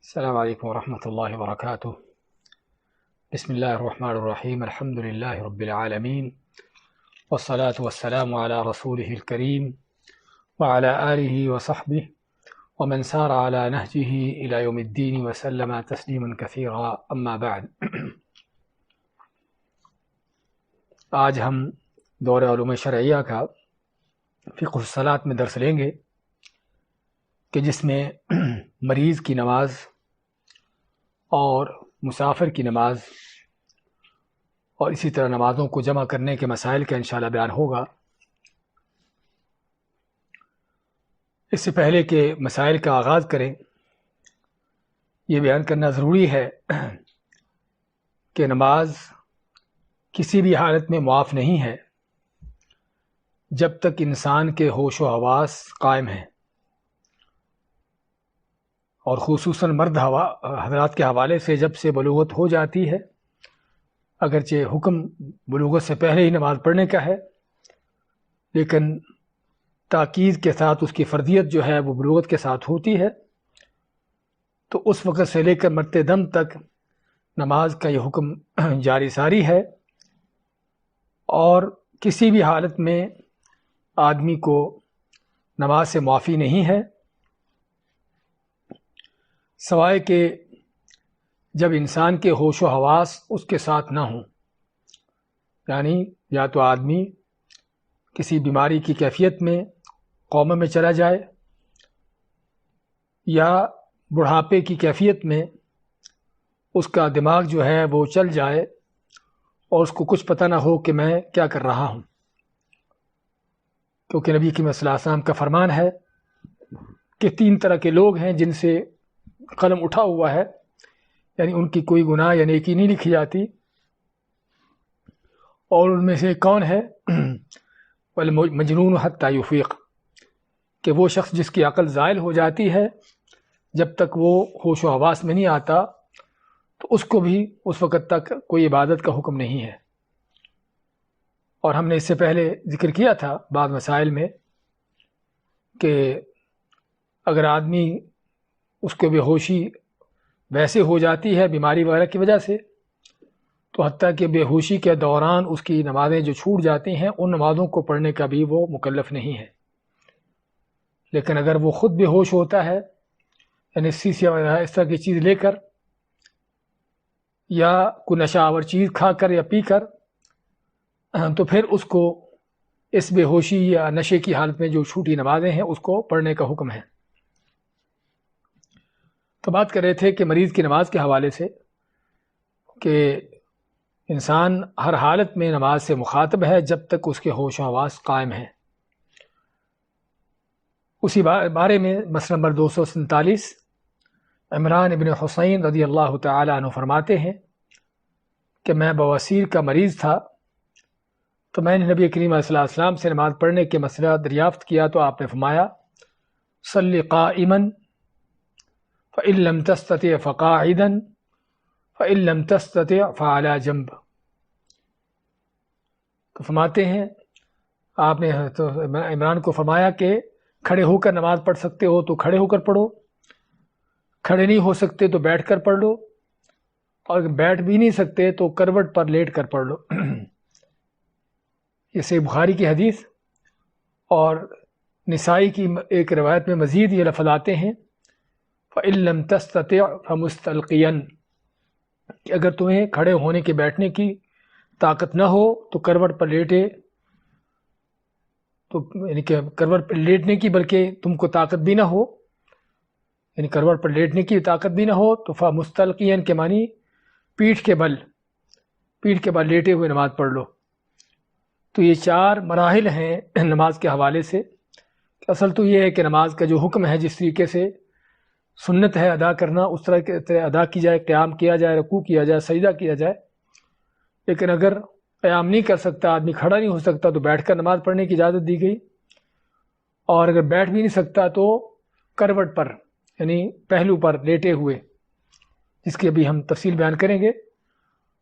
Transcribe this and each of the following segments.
السلام علیکم ورحمۃ اللہ وبرکاتہ۔ بسم اللہ الرحمن الرحیم، الحمد للہ رب العالمین، والصلاة والسلام علی رسولہ الکریم وعلی آلہ وصحبہ ومن سار علی نہجہ الی یوم الدین وسلم تسلیما کثیرا، اما بعد۔ آج ہم دورہ علوم شرعیہ کا فقہ الصلاۃ میں درس لیں گے کہ جس میں مریض کی نماز اور مسافر کی نماز اور اسی طرح نمازوں کو جمع کرنے کے مسائل کا انشاءاللہ بیان ہوگا۔ اس سے پہلے کہ مسائل کا آغاز کریں، یہ بیان کرنا ضروری ہے کہ نماز کسی بھی حالت میں معاف نہیں ہے جب تک انسان کے ہوش و حواس قائم ہیں، اور خصوصاً مرد حضرات کے حوالے سے جب سے بلوغت ہو جاتی ہے، اگرچہ حکم بلوغت سے پہلے ہی نماز پڑھنے کا ہے، لیکن تاکید کے ساتھ اس کی فرضیت جو ہے وہ بلوغت کے ساتھ ہوتی ہے، تو اس وقت سے لے کر مرتے دم تک نماز کا یہ حکم جاری ساری ہے، اور کسی بھی حالت میں آدمی کو نماز سے معافی نہیں ہے، سوائے کہ جب انسان کے ہوش و حواس اس کے ساتھ نہ ہوں، یعنی یا تو آدمی کسی بیماری کی کیفیت میں قوما میں چلا جائے، یا بڑھاپے کی کیفیت میں اس کا دماغ جو ہے وہ چل جائے اور اس کو کچھ پتہ نہ ہو کہ میں کیا کر رہا ہوں، کیونکہ نبی کریم صلی اللہ علیہ وسلم کا فرمان ہے کہ 3 طرح کے لوگ ہیں جن سے قلم اٹھا ہوا ہے، یعنی ان کی کوئی گناہ یا نیکی نہیں لکھی جاتی، اور ان میں سے کون ہے؟ مجنون حتی یفیق، کہ وہ شخص جس کی عقل زائل ہو جاتی ہے، جب تک وہ ہوش و حواس میں نہیں آتا تو اس کو بھی اس وقت تک کوئی عبادت کا حکم نہیں ہے۔ اور ہم نے اس سے پہلے ذکر کیا تھا بعض مسائل میں کہ اگر آدمی اس کو بے ہوشی ویسے ہو جاتی ہے بیماری وغیرہ کی وجہ سے، تو حتیٰ کہ بے ہوشی کے دوران اس کی نمازیں جو چھوٹ جاتی ہیں، ان نمازوں کو پڑھنے کا بھی وہ مکلف نہیں ہے۔ لیکن اگر وہ خود بے ہوش ہوتا ہے، یعنی سیسی وغیرہ اس طرح کی چیز لے کر یا کوئی نشہ آور چیز کھا کر یا پی کر، تو پھر اس کو اس بے ہوشی یا نشے کی حالت میں جو چھوٹی نمازیں ہیں اس کو پڑھنے کا حکم ہے۔ تو بات کر رہے تھے کہ مریض کی نماز کے حوالے سے کہ انسان ہر حالت میں نماز سے مخاطب ہے جب تک اس کے ہوش و حواس قائم ہیں۔ اسی بارے میں مسئلہ نمبر 247، عمران ابن حسین رضی اللہ تعالی عنہ فرماتے ہیں کہ میں بواسیر کا مریض تھا، تو میں نے نبی کریم صلی اللہ علیہ وسلم سے نماز پڑھنے کے مسئلہ دریافت کیا، تو آپ نے فرمایا صلی قائما فإن لم تستطع فقاعدا فإن لم تستطع فعلى جنب۔ تو فرماتے ہیں آپ نے تو عمران کو فرمایا کہ کھڑے ہو کر نماز پڑھ سکتے ہو تو کھڑے ہو کر پڑھو، کھڑے نہیں ہو سکتے تو بیٹھ کر پڑھ لو، اور اگر بیٹھ بھی نہیں سکتے تو کروٹ پر لیٹ کر پڑھ لو۔ یہ صحیح بخاری کی حدیث، اور نسائی کی ایک روایت میں مزید یہ لفظ آتے ہیں فَإِن لَمْ تَسْتَطِعْ فَمُسْتَلْقِيًا، کہ اگر تمہیں کھڑے ہونے کے بیٹھنے کی طاقت نہ ہو تو کروٹ پر لیٹے، تو یعنی کہ کروٹ پر لیٹنے کی بلکہ تم کو طاقت بھی نہ ہو، یعنی کروٹ پر لیٹنے کی طاقت بھی نہ ہو تو فَمُسْتَلْقِيًا کے معنی پیٹھ کے بل لیٹے ہوئے نماز پڑھ لو۔ تو یہ 4 مراحل ہیں نماز کے حوالے سے۔ اصل تو یہ ہے کہ نماز کا جو حکم ہے جس طریقے سے سنت ہے ادا کرنا، اس طرح کے ادا کی جائے، قیام کیا جائے، رکوع کیا جائے، سجدہ کیا جائے۔ لیکن اگر قیام نہیں کر سکتا آدمی، کھڑا نہیں ہو سکتا، تو بیٹھ کر نماز پڑھنے کی اجازت دی گئی، اور اگر بیٹھ بھی نہیں سکتا تو کروٹ پر یعنی پہلو پر لیٹے ہوئے، جس کی ابھی ہم تفصیل بیان کریں گے۔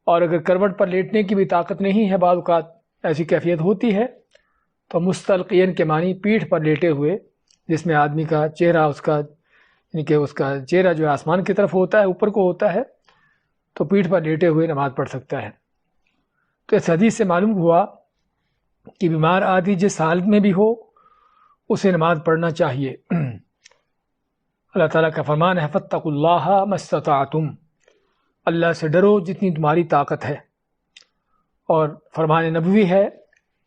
اور اگر کروٹ پر لیٹنے کی بھی طاقت نہیں ہے، بعض اوقات ایسی کیفیت ہوتی ہے، تو مستلقین کے معنی پیٹھ پر لیٹے ہوئے، جس میں آدمی کا چہرہ اس کا یعنی کہ اس کا چہرہ جو ہے آسمان کی طرف ہوتا ہے، اوپر کو ہوتا ہے، تو پیٹھ پر لیٹے ہوئے نماز پڑھ سکتا ہے۔ تو اس حدیث سے معلوم ہوا کہ بیمار آدمی جس حالت میں بھی ہو اسے نماز پڑھنا چاہیے۔ اللہ تعالیٰ کا فرمان ہے فاتقوا اللہ ما استطعتم، اللہ سے ڈرو جتنی تمہاری طاقت ہے۔ اور فرمان نبوی ہے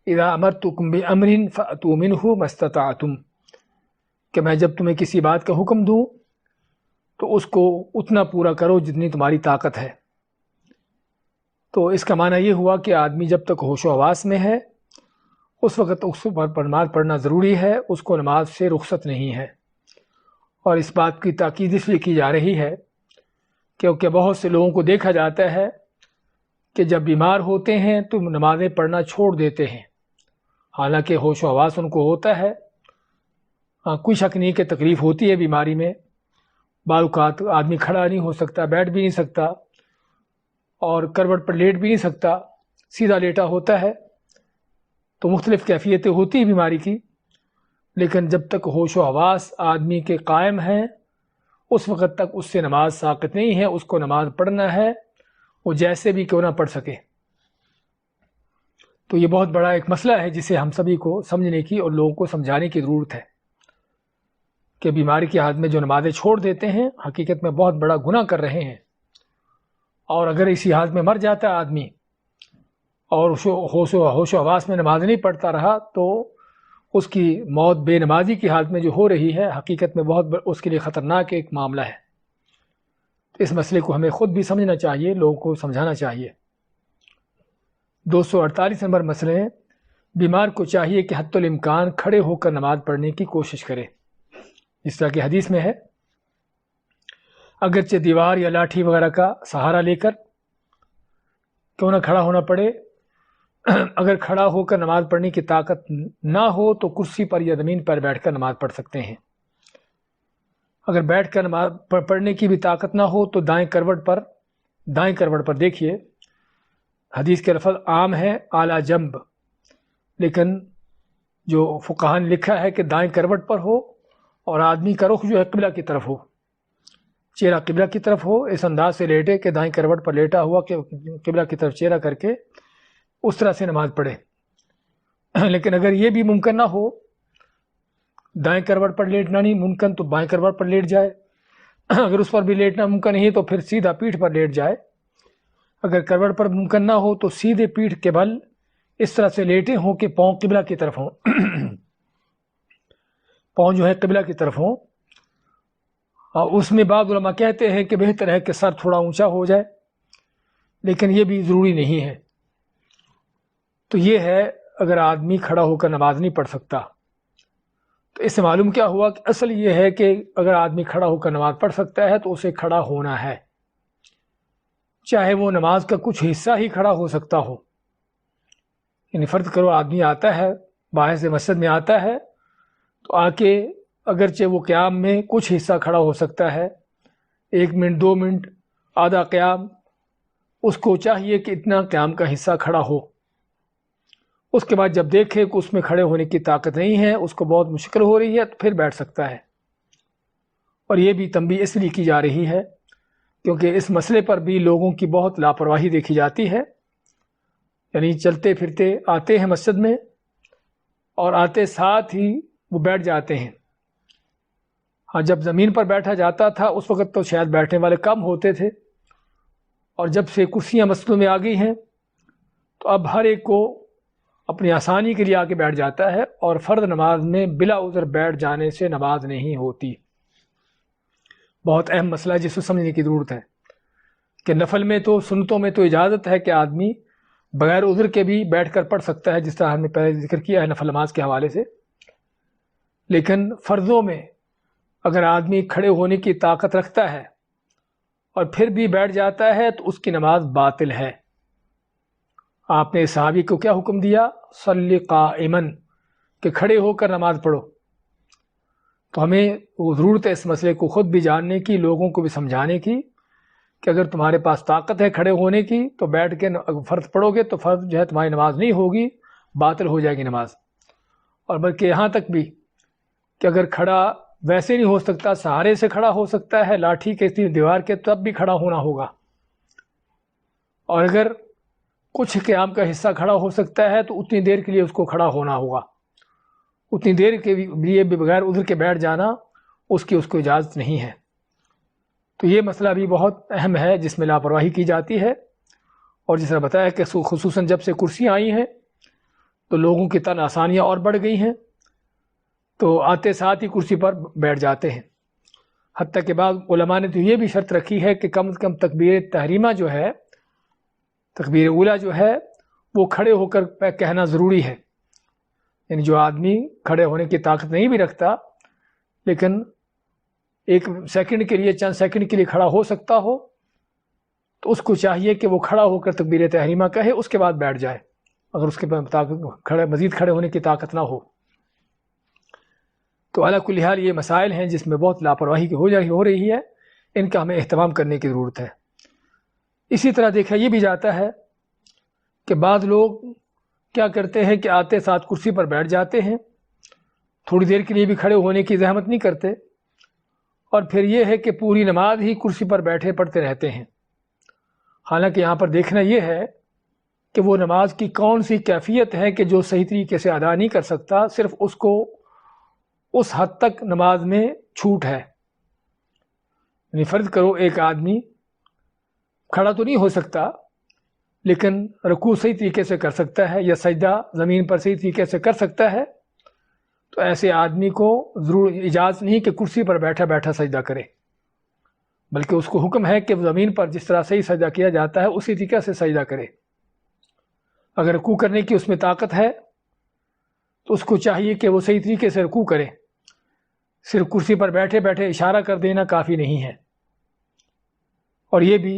اذا امرتکم بامر فاتوا منہ ما استطعتم، کہ میں جب تمہیں کسی بات کا حکم دوں تو اس کو اتنا پورا کرو جتنی تمہاری طاقت ہے۔ تو اس کا معنی یہ ہوا کہ آدمی جب تک ہوش و حواس میں ہے اس وقت اس پر نماز پڑھنا ضروری ہے، اس کو نماز سے رخصت نہیں ہے۔ اور اس بات کی تاکید اس لیے کی جا رہی ہے کیونکہ بہت سے لوگوں کو دیکھا جاتا ہے کہ جب بیمار ہوتے ہیں تو نمازیں پڑھنا چھوڑ دیتے ہیں، حالانکہ ہوش و حواس ان کو ہوتا ہے۔ کوئی شک نہیں کہ تکلیف ہوتی ہے بیماری میں، بعض اوقات آدمی کھڑا نہیں ہو سکتا، بیٹھ بھی نہیں سکتا، اور کروٹ پر لیٹ بھی نہیں سکتا، سیدھا لیٹا ہوتا ہے، تو مختلف کیفیتیں ہوتی ہیں بیماری کی۔ لیکن جب تک ہوش و حواس آدمی کے قائم ہیں اس وقت تک اس سے نماز ساقط نہیں ہے، اس کو نماز پڑھنا ہے، وہ جیسے بھی کیوں نہ پڑھ سکے۔ تو یہ بہت بڑا ایک مسئلہ ہے جسے ہم سبھی کو سمجھنے کی اور لوگوں کو سمجھانے کی ضرورت ہے کہ بیماری کی حالت میں جو نمازیں چھوڑ دیتے ہیں حقیقت میں بہت بڑا گناہ کر رہے ہیں، اور اگر اسی حالت میں مر جاتا ہے آدمی اور ہوش و حواس میں نماز نہیں پڑھتا رہا تو اس کی موت بے نمازی کی حالت میں جو ہو رہی ہے حقیقت میں بہت اس کے لیے خطرناک ایک معاملہ ہے۔ تو اس مسئلے کو ہمیں خود بھی سمجھنا چاہیے، لوگوں کو سمجھانا چاہیے۔ 248 نمبر مسئلے، بیمار کو چاہیے کہ حتی الامکان کھڑے ہو کر نماز پڑھنے کی کوشش کرے، جس طرح کہ حدیث میں ہے اگرچہ دیوار یا لاٹھی وغیرہ کا سہارا لے کر کیوں نہ کھڑا ہونا پڑے۔ اگر کھڑا ہو کر نماز پڑھنے کی طاقت نہ ہو تو کرسی پر یا زمین پر بیٹھ کر نماز پڑھ سکتے ہیں۔ اگر بیٹھ کر نماز پڑھنے کی بھی طاقت نہ ہو تو دائیں کروٹ پر دیکھیے، حدیث کے لفظ عام ہے اعلیٰ جنب، لیکن جو فقہاء نے لکھا ہے کہ دائیں کروٹ پر ہو اور آدمی کا رخ جو ہے قبلہ کی طرف ہو، چہرہ قبلہ کی طرف ہو، اس انداز سے لیٹے کہ دائیں کروٹ پر لیٹا ہوا کہ قبلہ کی طرف چہرہ کر کے اس طرح سے نماز پڑھے۔ لیکن اگر یہ بھی ممکن نہ ہو، دائیں کروٹ پر لیٹنا نہیں ممکن تو بائیں کروٹ پر لیٹ جائے، اگر اس پر بھی لیٹنا ممکن نہیں تو پھر سیدھا پیٹھ پر لیٹ جائے، اگر کروٹ پر ممکن نہ ہو تو سیدھے پیٹھ کے بل اس طرح سے لیٹے ہوں کہ پاؤں قبلہ کی طرف ہوں، پاؤں جو ہے قبلہ کی طرف ہوں۔ اور اس میں بعض علماء کہتے ہیں کہ بہتر ہے کہ سر تھوڑا اونچا ہو جائے، لیکن یہ بھی ضروری نہیں ہے۔ تو یہ ہے اگر آدمی کھڑا ہو کر نماز نہیں پڑھ سکتا، تو اس سے معلوم کیا ہوا کہ اصل یہ ہے کہ اگر آدمی کھڑا ہو کر نماز پڑھ سکتا ہے تو اسے کھڑا ہونا ہے، چاہے وہ نماز کا کچھ حصہ ہی کھڑا ہو سکتا ہو۔ یعنی فرض کرو آدمی آتا ہے باہر سے مسجد میں آتا ہے تو آ کے اگرچہ وہ قیام میں کچھ حصہ کھڑا ہو سکتا ہے، 1 منٹ 2 منٹ آدھا قیام، اس کو چاہیے کہ اتنا قیام کا حصہ کھڑا ہو۔ اس کے بعد جب دیکھے کہ اس میں کھڑے ہونے کی طاقت نہیں ہے، اس کو بہت مشکل ہو رہی ہے، تو پھر بیٹھ سکتا ہے۔ اور یہ بھی تنبیہ اس لیے کی جا رہی ہے کیونکہ اس مسئلے پر بھی لوگوں کی بہت لاپرواہی دیکھی جاتی ہے، یعنی چلتے پھرتے آتے ہیں مسجد میں اور آتے ساتھ ہی وہ بیٹھ جاتے ہیں۔ ہاں، جب زمین پر بیٹھا جاتا تھا اس وقت تو شاید بیٹھنے والے کم ہوتے تھے، اور جب سے کرسیاں مسجدوں میں آ گئی ہیں تو اب ہر ایک کو اپنی آسانی کے لیے آ کے بیٹھ جاتا ہے، اور فرض نماز میں بلا عذر بیٹھ جانے سے نماز نہیں ہوتی۔ بہت اہم مسئلہ ہے جس کو سمجھنے کی ضرورت ہے کہ نفل میں تو سنتوں میں تو اجازت ہے کہ آدمی بغیر عذر کے بھی بیٹھ کر پڑھ سکتا ہے، جس طرح ہم نے پہلے ذکر کیا ہے نفل نماز کے حوالے سے، لیکن فرضوں میں اگر آدمی کھڑے ہونے کی طاقت رکھتا ہے اور پھر بھی بیٹھ جاتا ہے تو اس کی نماز باطل ہے۔ آپ نے صحابی کو کیا حکم دیا؟ صلی قائما، کہ کھڑے ہو کر نماز پڑھو۔ تو ہمیں ضرورت ہے اس مسئلے کو خود بھی جاننے کی، لوگوں کو بھی سمجھانے کی کہ اگر تمہارے پاس طاقت ہے کھڑے ہونے کی تو بیٹھ کے فرض پڑھو گے تو فرض جو ہے تمہاری نماز نہیں ہوگی، باطل ہو جائے گی نماز۔ اور بلکہ یہاں تک بھی کہ اگر کھڑا ویسے نہیں ہو سکتا، سہارے سے کھڑا ہو سکتا ہے، لاٹھی کے دیوار کے تب بھی کھڑا ہونا ہوگا، اور اگر کچھ قیام کا حصہ کھڑا ہو سکتا ہے تو اتنی دیر کے لیے اس کو کھڑا ہونا ہوگا، اتنی دیر کے لیے بھی بغیر عذر کے بیٹھ جانا اس کو اجازت نہیں ہے۔ تو یہ مسئلہ بھی بہت اہم ہے جس میں لاپرواہی کی جاتی ہے، اور جس طرح بتایا کہ خصوصاً جب سے کرسیاں آئی ہیں تو لوگوں کی تن آسانیاں اور بڑھ گئی ہیں، تو آتے ساتھ ہی کرسی پر بیٹھ جاتے ہیں۔ حتیٰ کہ بعض علماء نے تو یہ بھی شرط رکھی ہے کہ کم از کم تکبیر تحریمہ جو ہے، تکبیر اولیٰ جو ہے، وہ کھڑے ہو کر کہنا ضروری ہے، یعنی جو آدمی کھڑے ہونے کی طاقت نہیں بھی رکھتا لیکن ایک سیکنڈ کے لیے، چند سیکنڈ کے لیے کھڑا ہو سکتا ہو، تو اس کو چاہیے کہ وہ کھڑا ہو کر تکبیر تحریمہ کہے، اس کے بعد بیٹھ جائے اگر اس کے پاس مزید کھڑے ہونے کی طاقت نہ ہو۔ تو علی کل حال یہ مسائل ہیں جس میں بہت لاپرواہی ہو رہی ہے، ان کا ہمیں اہتمام کرنے کی ضرورت ہے۔ اسی طرح دیکھا یہ بھی جاتا ہے کہ بعض لوگ کیا کرتے ہیں کہ آتے ساتھ کرسی پر بیٹھ جاتے ہیں، تھوڑی دیر کے لیے بھی کھڑے ہونے کی زحمت نہیں کرتے، اور پھر یہ ہے کہ پوری نماز ہی کرسی پر بیٹھے پڑھتے رہتے ہیں۔ حالانکہ یہاں پر دیکھنا یہ ہے کہ وہ نماز کی کون سی کیفیت ہے کہ جو صحیح طریقے سے ادا نہیں کر سکتا، صرف اس کو اس حد تک نماز میں چھوٹ ہے۔ یعنی فرض کرو ایک آدمی کھڑا تو نہیں ہو سکتا لیکن رکوع صحیح طریقے سے کر سکتا ہے یا سجدہ زمین پر صحیح طریقے سے کر سکتا ہے، تو ایسے آدمی کو ضرور اجازت نہیں کہ کرسی پر بیٹھا بیٹھا سجدہ کرے، بلکہ اس کو حکم ہے کہ زمین پر جس طرح صحیح سجدہ کیا جاتا ہے اسی طریقے سے سجدہ کرے۔ اگر رکوع کرنے کی اس میں طاقت ہے تو اس کو چاہیے کہ وہ صحیح طریقے سے رکوع کرے، صرف کرسی پر بیٹھے بیٹھے اشارہ کر دینا کافی نہیں ہے۔ اور یہ بھی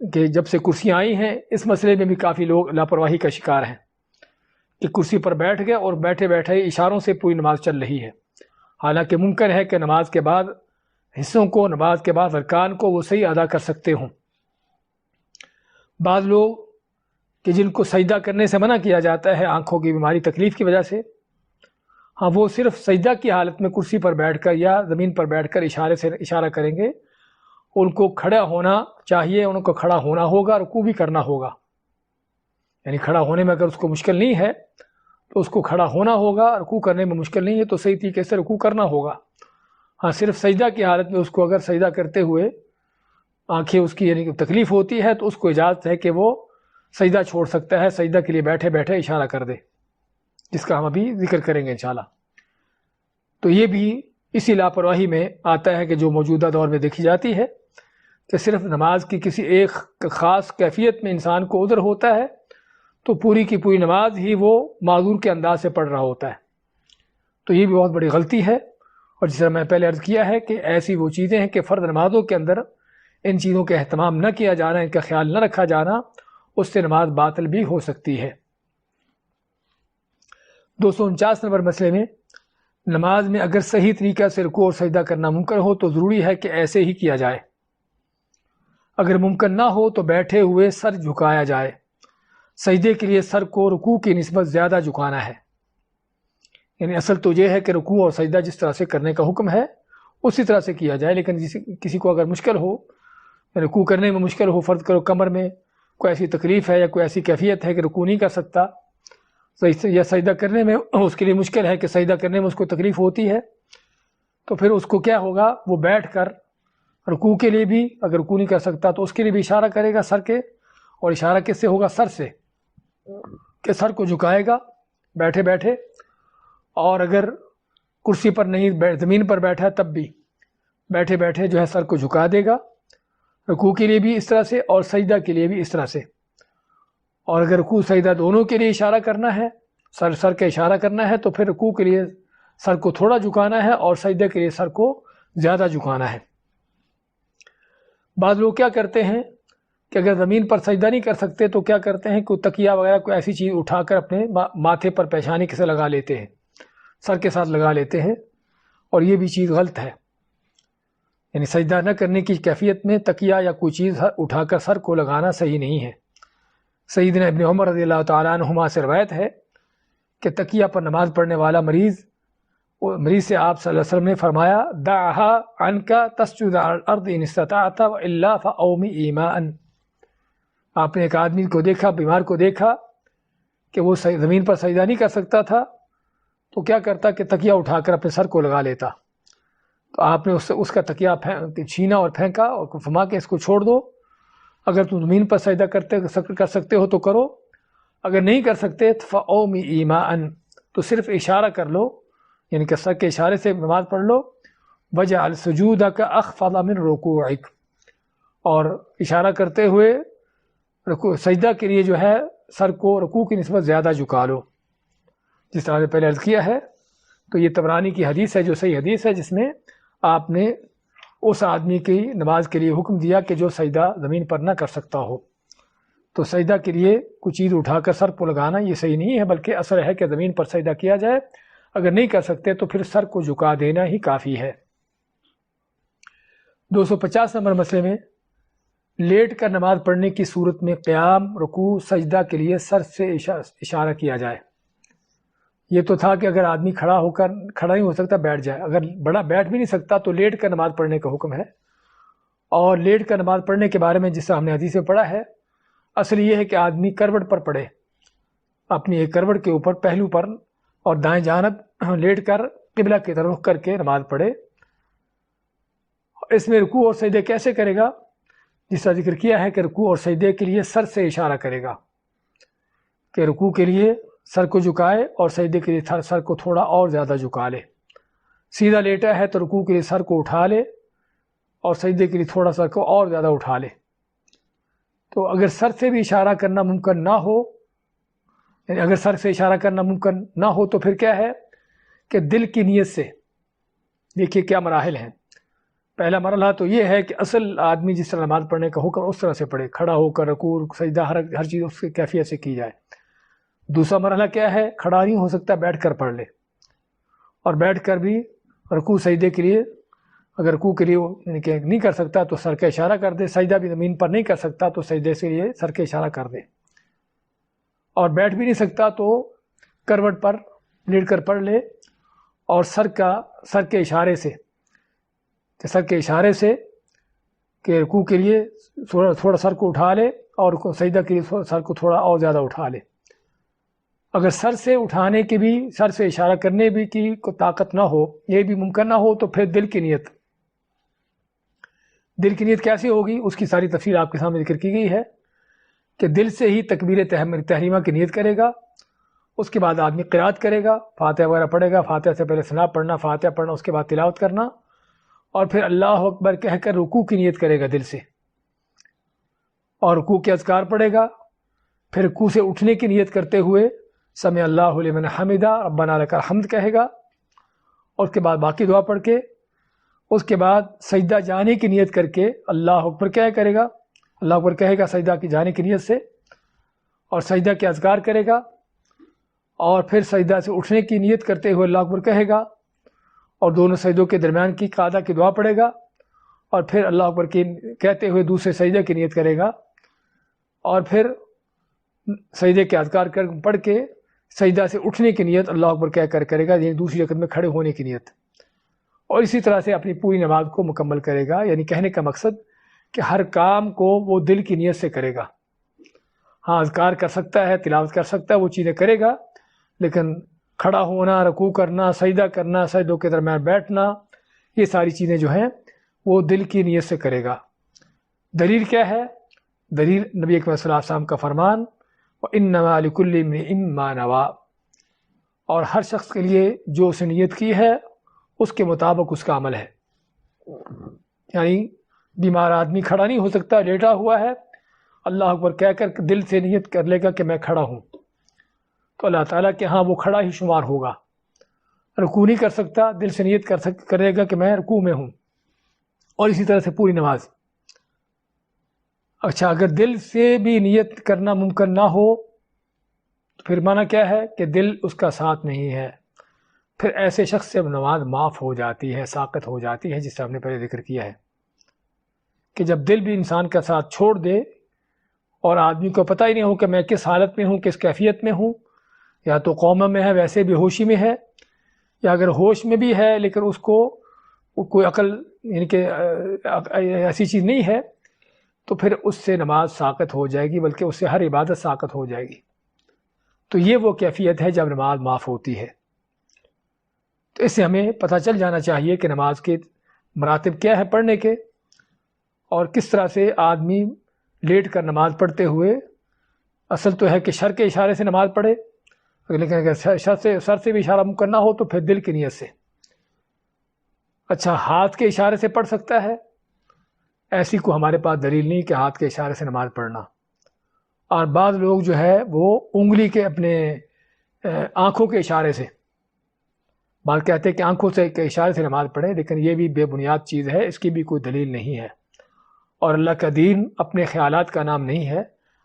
کہ جب سے کرسیاں آئی ہیں اس مسئلے میں بھی کافی لوگ لاپرواہی کا شکار ہیں کہ کرسی پر بیٹھ گئے اور بیٹھے بیٹھے اشاروں سے پوری نماز چل رہی ہے، حالانکہ ممکن ہے کہ نماز کے بعد حصوں کو، نماز کے بعد ارکان کو وہ صحیح ادا کر سکتے ہوں۔ بعض لوگ کہ جن کو سجدہ کرنے سے منع کیا جاتا ہے آنکھوں کی بیماری، تکلیف کی وجہ سے، ہاں وہ صرف سجدہ کی حالت میں کرسی پر بیٹھ کر یا زمین پر بیٹھ کر اشارہ کریں گے، ان کو کھڑا ہونا چاہیے، ان کو کھڑا ہونا ہوگا، رکوع بھی کرنا ہوگا۔ یعنی کھڑا ہونے میں اگر اس کو مشکل نہیں ہے تو اس کو کھڑا ہونا ہوگا، رکوع کرنے میں مشکل نہیں ہے تو صحیح طریقے سے رکوع کرنا ہوگا۔ ہاں صرف سجدہ کی حالت میں اس کو اگر سجدہ کرتے ہوئے آنکھیں اس کی یعنی تکلیف ہوتی ہے تو اس کو اجازت ہے کہ وہ سجدہ چھوڑ سکتا ہے، سجدہ کے لیے بیٹھے بیٹھے اشارہ کر دے، جس کا ہم ابھی ذکر کریں گے انشاءاللہ۔ تو یہ بھی اسی لاپرواہی میں آتا ہے کہ جو موجودہ دور میں دیکھی جاتی ہے کہ صرف نماز کی کسی ایک خاص کیفیت میں انسان کو عذر ہوتا ہے تو پوری کی پوری نماز ہی وہ معذور کے انداز سے پڑھ رہا ہوتا ہے۔ تو یہ بھی بہت بڑی غلطی ہے، اور جس طرح میں پہلے عرض کیا ہے کہ ایسی وہ چیزیں ہیں کہ فرض نمازوں کے اندر ان چیزوں کا اہتمام نہ کیا جانا، ان کا خیال نہ رکھا جانا، اس سے نماز باطل بھی ہو سکتی ہے۔ 249 نمبر مسئلے میں، نماز میں اگر صحیح طریقہ سے رکوع اور سجدہ کرنا ممکن ہو تو ضروری ہے کہ ایسے ہی کیا جائے، اگر ممکن نہ ہو تو بیٹھے ہوئے سر جھکایا جائے۔ سجدے کے لیے سر کو رکوع کی نسبت زیادہ جھکانا ہے، یعنی اصل تو یہ ہے کہ رکوع اور سجدہ جس طرح سے کرنے کا حکم ہے اسی طرح سے کیا جائے، لیکن کسی کو اگر مشکل ہو، رکوع کرنے میں مشکل ہو، فرض کرو کمر میں کوئی ایسی تکلیف ہے یا کوئی ایسی کیفیت ہے کہ رکوع نہیں کر سکتا، یا سجدہ کرنے میں اس کے لیے مشکل ہے کہ سجدہ کرنے میں اس کو تکلیف ہوتی ہے، تو پھر اس کو کیا ہوگا، وہ بیٹھ کر رکوع کے لیے بھی اگر رکوع نہیں کر سکتا تو اس کے لیے بھی اشارہ کرے گا سر کے، اور اشارہ کس سے ہوگا، سر سے، کہ سر کو جھکائے گا بیٹھے بیٹھے، اور اگر کرسی پر نہیں زمین پر بیٹھا تب بھی بیٹھے بیٹھے جو ہے سر کو جھکا دے گا، رکوع کے لیے بھی اس طرح سے اور سجدہ کے لیے بھی اس طرح سے۔ اور اگر رکوع سجدہ دونوں کے لیے اشارہ کرنا ہے، سر کا اشارہ کرنا ہے، تو پھر رکوع کے لیے سر کو تھوڑا جھکانا ہے اور سجدہ کے لیے سر کو زیادہ جھکانا ہے۔ بعض لوگ کیا کرتے ہیں کہ اگر زمین پر سجدہ نہیں کر سکتے تو کیا کرتے ہیں، کوئی تکیہ وغیرہ کوئی ایسی چیز اٹھا کر اپنے ماتھے پر پیشانی سے لگا لیتے ہیں، سر کے ساتھ لگا لیتے ہیں، اور یہ بھی چیز غلط ہے۔ یعنی سجدہ نہ کرنے کی کیفیت میں تکیہ یا کوئی چیز اٹھا کر سر کو لگانا صحیح نہیں ہے۔ سیدنا ابن عمر رضی اللہ تعالیٰ عنہما سے روایت ہے کہ تکیہ پر نماز پڑھنے والا مریض مریض سے آپ صلی اللہ علیہ وسلم نے فرمایا دعها عنك تسجد على الارض ان استطعت والا فاومی ایماء. آپ نے ایک آدمی کو دیکھا، بیمار کو دیکھا کہ وہ زمین پر سجدہ نہیں کر سکتا تھا، تو کیا کرتا کہ تکیہ اٹھا کر اپنے سر کو لگا لیتا. تو آپ نے اس کا تکیہ چھینا اور پھینکا اور فرما کہ اس کو چھوڑ دو، اگر تم زمین پر سجدہ کر سکتے ہو تو کرو، اگر نہیں کر سکتے فاومی ایماء، تو صرف اشارہ کر لو، یعنی کہ سر کے اشارے سے نماز پڑھ لو. وجعل سجودک اخفض من رکوعک، اور اشارہ کرتے ہوئے سجدہ کے لیے جو ہے سر کو رکوع کی نسبت زیادہ جھکا لو، جس طرح نے پہلے عرض کیا ہے. تو یہ طبرانی کی حدیث ہے جو صحیح حدیث ہے، جس میں آپ نے اس آدمی کی نماز کے لیے حکم دیا کہ جو سجدہ زمین پر نہ کر سکتا ہو. تو سجدہ کے لیے کوئی چیز اٹھا کر سر کو لگانا یہ صحیح نہیں ہے، بلکہ اصل ہے کہ زمین پر سجدہ کیا جائے. اگر نہیں کر سکتے تو پھر سر کو جھکا دینا ہی کافی ہے. 250 نمبر مسئلے میں لیٹ کر نماز پڑھنے کی صورت میں قیام، رکوع، سجدہ کے لیے سر سے اشارہ کیا جائے. یہ تو تھا کہ اگر آدمی کھڑا نہیں ہو سکتا بیٹھ جائے، اگر بڑا بیٹھ بھی نہیں سکتا تو لیٹ کر نماز پڑھنے کا حکم ہے. اور لیٹ کر نماز پڑھنے کے بارے میں جس سے ہم نے حدیث میں پڑھا ہے، اصل یہ ہے کہ آدمی کروٹ پر پڑھے، اپنی ایک کروٹ کے اوپر پہلو پر، اور دائیں جانب لیٹ کر قبلہ کی طرف رخ کر کے نماز پڑھے. اس میں رکوع اور سجدے کیسے کرے گا؟ جس کا ذکر کیا ہے کہ رکوع اور سجدے کے لیے سر سے اشارہ کرے گا، کہ رکوع کے لیے سر کو جھکائے اور سجدے کے لیے سر کو تھوڑا اور زیادہ جھکا لے. سیدھا لیٹا ہے تو رکوع کے لیے سر کو اٹھا لے اور سجدے کے لیے تھوڑا سر کو اور زیادہ اٹھا لے. تو اگر سر سے بھی اشارہ کرنا ممکن نہ ہو، یعنی اگر سر سے اشارہ کرنا ممکن نہ ہو تو پھر کیا ہے کہ دل کی نیت سے، دیکھیے کیا مراحل ہیں. پہلا مرحلہ تو یہ ہے کہ اصل آدمی جس طرح نماز پڑھنے کا حکم اس طرح سے پڑھے، کھڑا ہو کر رکوع سجدہ ہر چیز اس کی کیفیت سے کی جائے. دوسرا مرحلہ کیا ہے؟ کھڑا نہیں ہو سکتا بیٹھ کر پڑھ لے، اور بیٹھ کر بھی رکوع سجدے کے لیے، اگر رکوع کے لیے نہیں کر سکتا تو سر کا اشارہ کر دے، سجدہ بھی زمین پر نہیں کر سکتا تو سجدے سے لیے سر کا اشارہ کر دے، اور بیٹھ بھی نہیں سکتا تو کروٹ پر لیٹ کر پڑھ لے، اور سر کے اشارے سے کہ رکوع کے لیے تھوڑا سر کو اٹھا لے اور سجدہ کے لیے سر کو تھوڑا اور زیادہ اٹھا لے. اگر سر سے اٹھانے کی بھی، سر سے اشارہ کرنے بھی کی کو طاقت نہ ہو، یہ بھی ممکن نہ ہو، تو پھر دل کی نیت کیسی ہوگی؟ اس کی ساری تفصیل آپ کے سامنے ذکر کی گئی ہے کہ دل سے ہی تکبیر تحریمہ کی نیت کرے گا. اس کے بعد آدمی قرات کرے گا، فاتحہ وغیرہ پڑھے گا، فاتحہ سے پہلے ثنا پڑھنا، فاتحہ پڑھنا، اس کے بعد تلاوت کرنا، اور پھر اللہ اکبر کہہ کر رکوع کی نیت کرے گا دل سے، اور رکوع کے اذکار پڑھے گا. پھر رکوع سے اٹھنے کی نیت کرتے ہوئے سمع اللہ لمن حمدہ ربنا لک الحمد کہے گا، اور اس کے بعد باقی دعا پڑھ کے اس کے بعد سجدہ جانے کی نیت کر کے اللہ اکبر کیا کرے گا، اللہ اکبر کہے گا سجدہ کی جانے کی نیت سے، اور سجدہ کے اذکار کرے گا، اور پھر سجدہ سے اٹھنے کی نیت کرتے ہوئے اللہ اکبر کہے گا، اور دونوں سجدوں کے درمیان کی قاعدہ کی دعا پڑھے گا، اور پھر اللہ اکبر کی کہتے ہوئے دوسرے سجدے کی نیت کرے گا، اور پھر سجدے کے اذکار پڑھ کے سجدہ سے اٹھنے کی نیت اللہ اکبر کہہ کر کرے گا، یعنی دوسری رکعت میں کھڑے ہونے کی نیت. اور اسی طرح سے اپنی پوری نماز کو مکمل کرے گا. یعنی کہنے کا مقصد کہ ہر کام کو وہ دل کی نیت سے کرے گا. ہاں اذکار کر سکتا ہے، تلاوت کر سکتا ہے، وہ چیزیں کرے گا، لیکن کھڑا ہونا، رکوع کرنا، سجدہ کرنا، سجدوں کے درمیان بیٹھنا، یہ ساری چیزیں جو ہیں وہ دل کی نیت سے کرے گا. دلیل کیا ہے؟ دلیل نبی اکرم صلی اللہ علیہ وسلم کا فرمان وَإِنَّمَا لِكُلِّ امْرِئٍ مَّا نَوَىٰ، اور ہر شخص کے لیے جو اس نے نیت کی ہے اس کے مطابق اس کا عمل ہے. یعنی بیمار آدمی کھڑا نہیں ہو سکتا، لیٹا ہوا ہے، اللہ اکبر کہہ کر دل سے نیت کر لے گا کہ میں کھڑا ہوں، تو اللہ تعالیٰ کے ہاں وہ کھڑا ہی شمار ہوگا. رکوع نہیں کر سکتا، دل سے نیت کرے گا کہ میں رکوع میں ہوں، اور اسی طرح سے پوری نماز. اچھا، اگر دل سے بھی نیت کرنا ممکن نہ ہو تو پھر معنی کیا ہے کہ دل اس کا ساتھ نہیں ہے، پھر ایسے شخص سے نماز معاف ہو جاتی ہے، ساقط ہو جاتی ہے، جس سے ہم نے پہلے ذکر کیا ہے کہ جب دل بھی انسان کا ساتھ چھوڑ دے اور آدمی کو پتہ ہی نہیں ہو کہ میں کس حالت میں ہوں، کس کیفیت میں ہوں، یا تو قوما میں ہے، ویسے بے ہوشی میں ہے، یا اگر ہوش میں بھی ہے لیکن اس کو کوئی عقل یعنی کہ ایسی چیز نہیں ہے تو پھر اس سے نماز ساقط ہو جائے گی، بلکہ اس سے ہر عبادت ساقط ہو جائے گی۔ تو یہ وہ کیفیت ہے جب نماز معاف ہوتی ہے۔ تو اس سے ہمیں پتہ چل جانا چاہیے کہ نماز کے مراتب کیا ہے پڑھنے کے، اور کس طرح سے آدمی لیٹ کر نماز پڑھتے ہوئے، اصل تو ہے کہ شر کے اشارے سے نماز پڑھے، لیکن اگر سر سے بھی اشارہ کرنا ہو تو پھر دل کی نیت سے۔ اچھا، ہاتھ کے اشارے سے پڑھ سکتا ہے؟ ایسی کو ہمارے پاس دلیل نہیں کہ ہاتھ کے اشارے سے نماز پڑھنا۔ اور بعض لوگ جو ہے وہ انگلی کے اپنے آنکھوں کے اشارے سے، بعض کہتے ہیں کہ آنکھوں سے کے اشارے سے نماز پڑھیں، لیکن یہ بھی بے بنیاد چیز ہے، اس کی بھی کوئی دلیل نہیں ہے۔ اور اللہ کا دین اپنے خیالات کا نام نہیں ہے،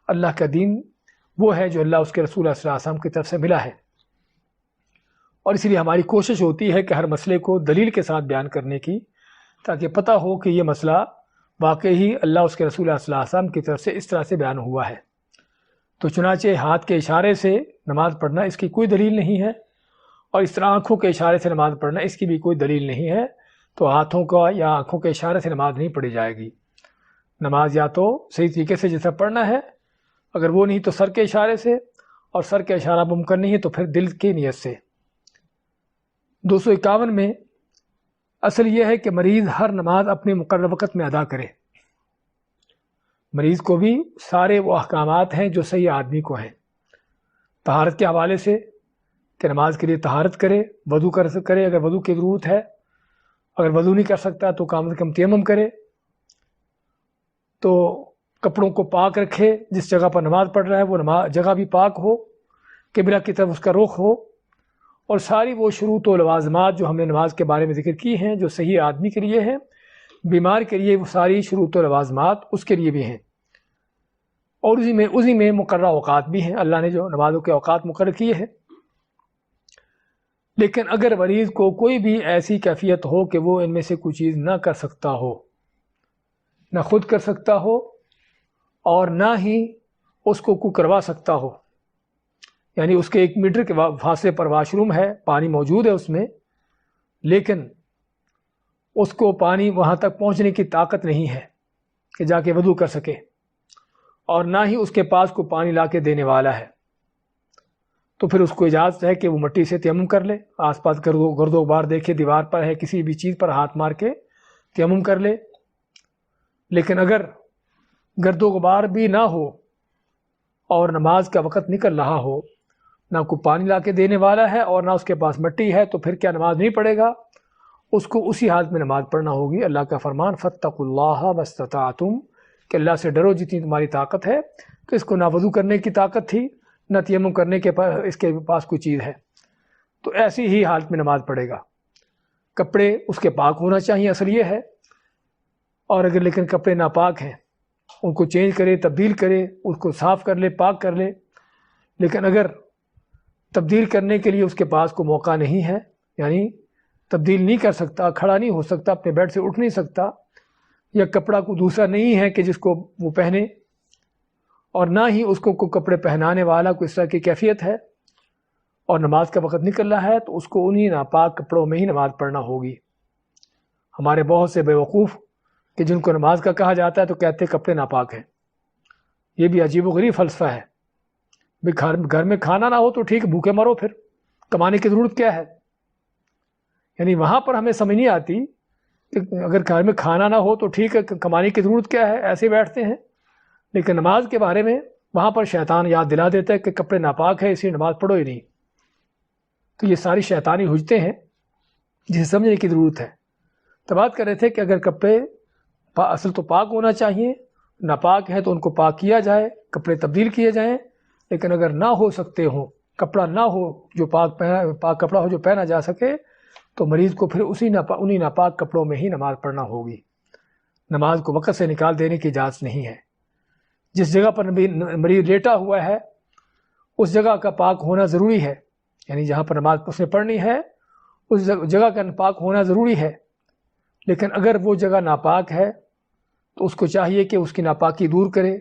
اللہ کا دین وہ ہے جو اللہ اس کے رسول صلی اللہ علیہ وسلم کی طرف سے ملا ہے۔ اور اس لیے ہماری کوشش ہوتی ہے کہ ہر مسئلے کو دلیل کے ساتھ بیان کرنے کی، تاکہ پتہ ہو کہ یہ مسئلہ واقعی اللہ اس کے رسول صلی اللہ علیہ وسلم کی طرف سے اس طرح سے بیان ہوا ہے۔ تو چنانچہ ہاتھ کے اشارے سے نماز پڑھنا اس کی کوئی دلیل نہیں ہے، اور اس طرح آنکھوں کے اشارے سے نماز پڑھنا اس کی بھی کوئی دلیل نہیں ہے۔ تو ہاتھوں کا یا آنکھوں کے اشارے سے نماز نہیں پڑھی جائے گی۔ نماز یا تو صحیح طریقے سے جیسا پڑھنا ہے، اگر وہ نہیں تو سر کے اشارے سے، اور سر کا اشارہ ممکن نہیں ہے تو پھر دل کی نیت سے۔ 251 میں اصل یہ ہے کہ مریض ہر نماز اپنے مقرر وقت میں ادا کرے۔ مریض کو بھی سارے وہ احکامات ہیں جو صحیح آدمی کو ہیں، طہارت کے حوالے سے کہ نماز کے لیے طہارت کرے، وضو کرے اگر وضو کی ضرورت ہے، اگر وضو نہیں کر سکتا تو کم سے کم تیمم کرے، تو کپڑوں کو پاک رکھے، جس جگہ پر نماز پڑھ رہا ہے وہ جگہ بھی پاک ہو، قبلہ کی طرف اس کا رخ ہو، اور ساری وہ شروط و لوازمات جو ہم نے نماز کے بارے میں ذکر کی ہیں جو صحیح آدمی کے لیے ہیں، بیمار کے لیے وہ ساری شروط و لوازمات اس کے لیے بھی ہیں، اور اسی میں مقررہ اوقات بھی ہیں، اللہ نے جو نمازوں کے اوقات مقرر کیے ہیں۔ لیکن اگر مریض کو کوئی بھی ایسی کیفیت ہو کہ وہ ان میں سے کوئی چیز نہ کر سکتا ہو، نہ خود کر سکتا ہو اور نہ ہی اس کو کوئی کروا سکتا ہو، یعنی اس کے 1 میٹر کے فاصلے پر واش روم ہے، پانی موجود ہے اس میں، لیکن اس کو پانی وہاں تک پہنچنے کی طاقت نہیں ہے کہ جا کے وضو کر سکے، اور نہ ہی اس کے پاس کوئی پانی لا کے دینے والا ہے، تو پھر اس کو اجازت ہے کہ وہ مٹی سے تیمم کر لے، آس پاس گرد و غبار دیکھے، دیوار پر ہے، کسی بھی چیز پر ہاتھ مار کے تیمم کر لے۔ لیکن اگر گرد و غبار بھی نہ ہو اور نماز کا وقت نکل رہا ہو، نہ کوئی پانی لا کے دینے والا ہے اور نہ اس کے پاس مٹی ہے، تو پھر کیا نماز نہیں پڑھے گا؟ اس کو اسی حالت میں نماز پڑھنا ہوگی۔ اللہ کا فرمان فاتقوا اللہ ما استطعتم، کہ اللہ سے ڈرو جتنی تمہاری طاقت ہے۔ تو اس کو نہ وضو کرنے کی طاقت تھی، نہ تیمم کرنے کے اس کے پاس کوئی چیز ہے، تو ایسی ہی حالت میں نماز پڑھے گا۔ کپڑے اس کے پاک ہونا چاہیے، اصل یہ ہے، اور اگر لیکن کپڑے ناپاک ہیں ان کو چینج کرے، تبدیل کرے، اس کو صاف کر لے، پاک کر لے۔ لیکن اگر تبدیل کرنے کے لیے اس کے پاس کوئی موقع نہیں ہے، یعنی تبدیل نہیں کر سکتا، کھڑا نہیں ہو سکتا، اپنے بیڈ سے اٹھ نہیں سکتا، یا کپڑا کوئی دوسرا نہیں ہے کہ جس کو وہ پہنے، اور نہ ہی اس کو کوئی کپڑے پہنانے والا کوئی اس طرح کی کیفیت ہے، اور نماز کا وقت نکل رہا ہے، تو اس کو انہی ناپاک کپڑوں میں ہی نماز پڑھنا ہوگی۔ ہمارے بہت سے بیوقوف کہ جن کو نماز کا کہا جاتا ہے تو کہتے ہیں کپڑے ناپاک ہیں۔ یہ بھی عجیب و غریب فلسفہ ہے۔ گھر میں کھانا نہ ہو تو ٹھیک، بھوکے مرو، پھر کمانے کی ضرورت کیا ہے؟ یعنی وہاں پر ہمیں سمجھ نہیں آتی کہ اگر گھر میں کھانا نہ ہو تو ٹھیک ہے، کمانے کی ضرورت کیا ہے، ایسے بیٹھتے ہیں۔ لیکن نماز کے بارے میں وہاں پر شیطان یاد دلا دیتا ہے کہ کپڑے ناپاک ہے، اسی نماز پڑھو ہی نہیں۔ تو یہ ساری شیطانی حجتیں ہیں جسے سمجھنے کی ضرورت ہے۔ تو بات کر رہے تھے کہ اگر کپڑے اصل تو پاک ہونا چاہیے، ناپاک ہیں تو ان کو پاک کیا جائے، کپڑے تبدیل کیے جائیں۔ لیکن اگر نہ ہو سکتے ہوں، کپڑا نہ ہو جو پاک کپڑا ہو جو پہنا جا سکے، تو مریض کو پھر انہی ناپاک کپڑوں میں ہی نماز پڑھنا ہوگی۔ نماز کو وقت سے نکال دینے کی اجازت نہیں ہے۔ جس جگہ پر مریض لیٹا ہوا ہے اس جگہ کا پاک ہونا ضروری ہے، یعنی جہاں پر نماز اس نے پڑھنی ہے اس جگہ کا پاک ہونا ضروری ہے۔ لیکن اگر وہ جگہ ناپاک ہے تو اس کو چاہیے کہ اس کی ناپاکی دور کرے،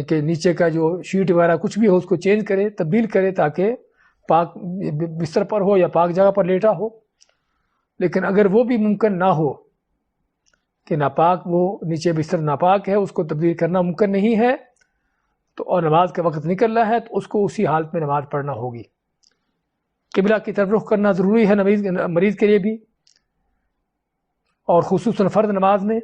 کہ نیچے کا جو شیٹ وغیرہ کچھ بھی ہو اس کو چینج کرے، تبدیل کرے، تاکہ پاک بستر پر ہو یا پاک جگہ پر لیٹا ہو، لیکن اگر وہ بھی ممکن نہ ہو کہ ناپاک وہ نیچے بستر ناپاک ہے، اس کو تبدیل کرنا ممکن نہیں ہے، تو اور نماز کا وقت نکل رہا ہے تو اس کو اسی حالت میں نماز پڑھنا ہوگی۔ قبلہ کی طرف رخ کرنا ضروری ہے مریض کے لیے بھی، اور خصوصاً فرض نماز میں۔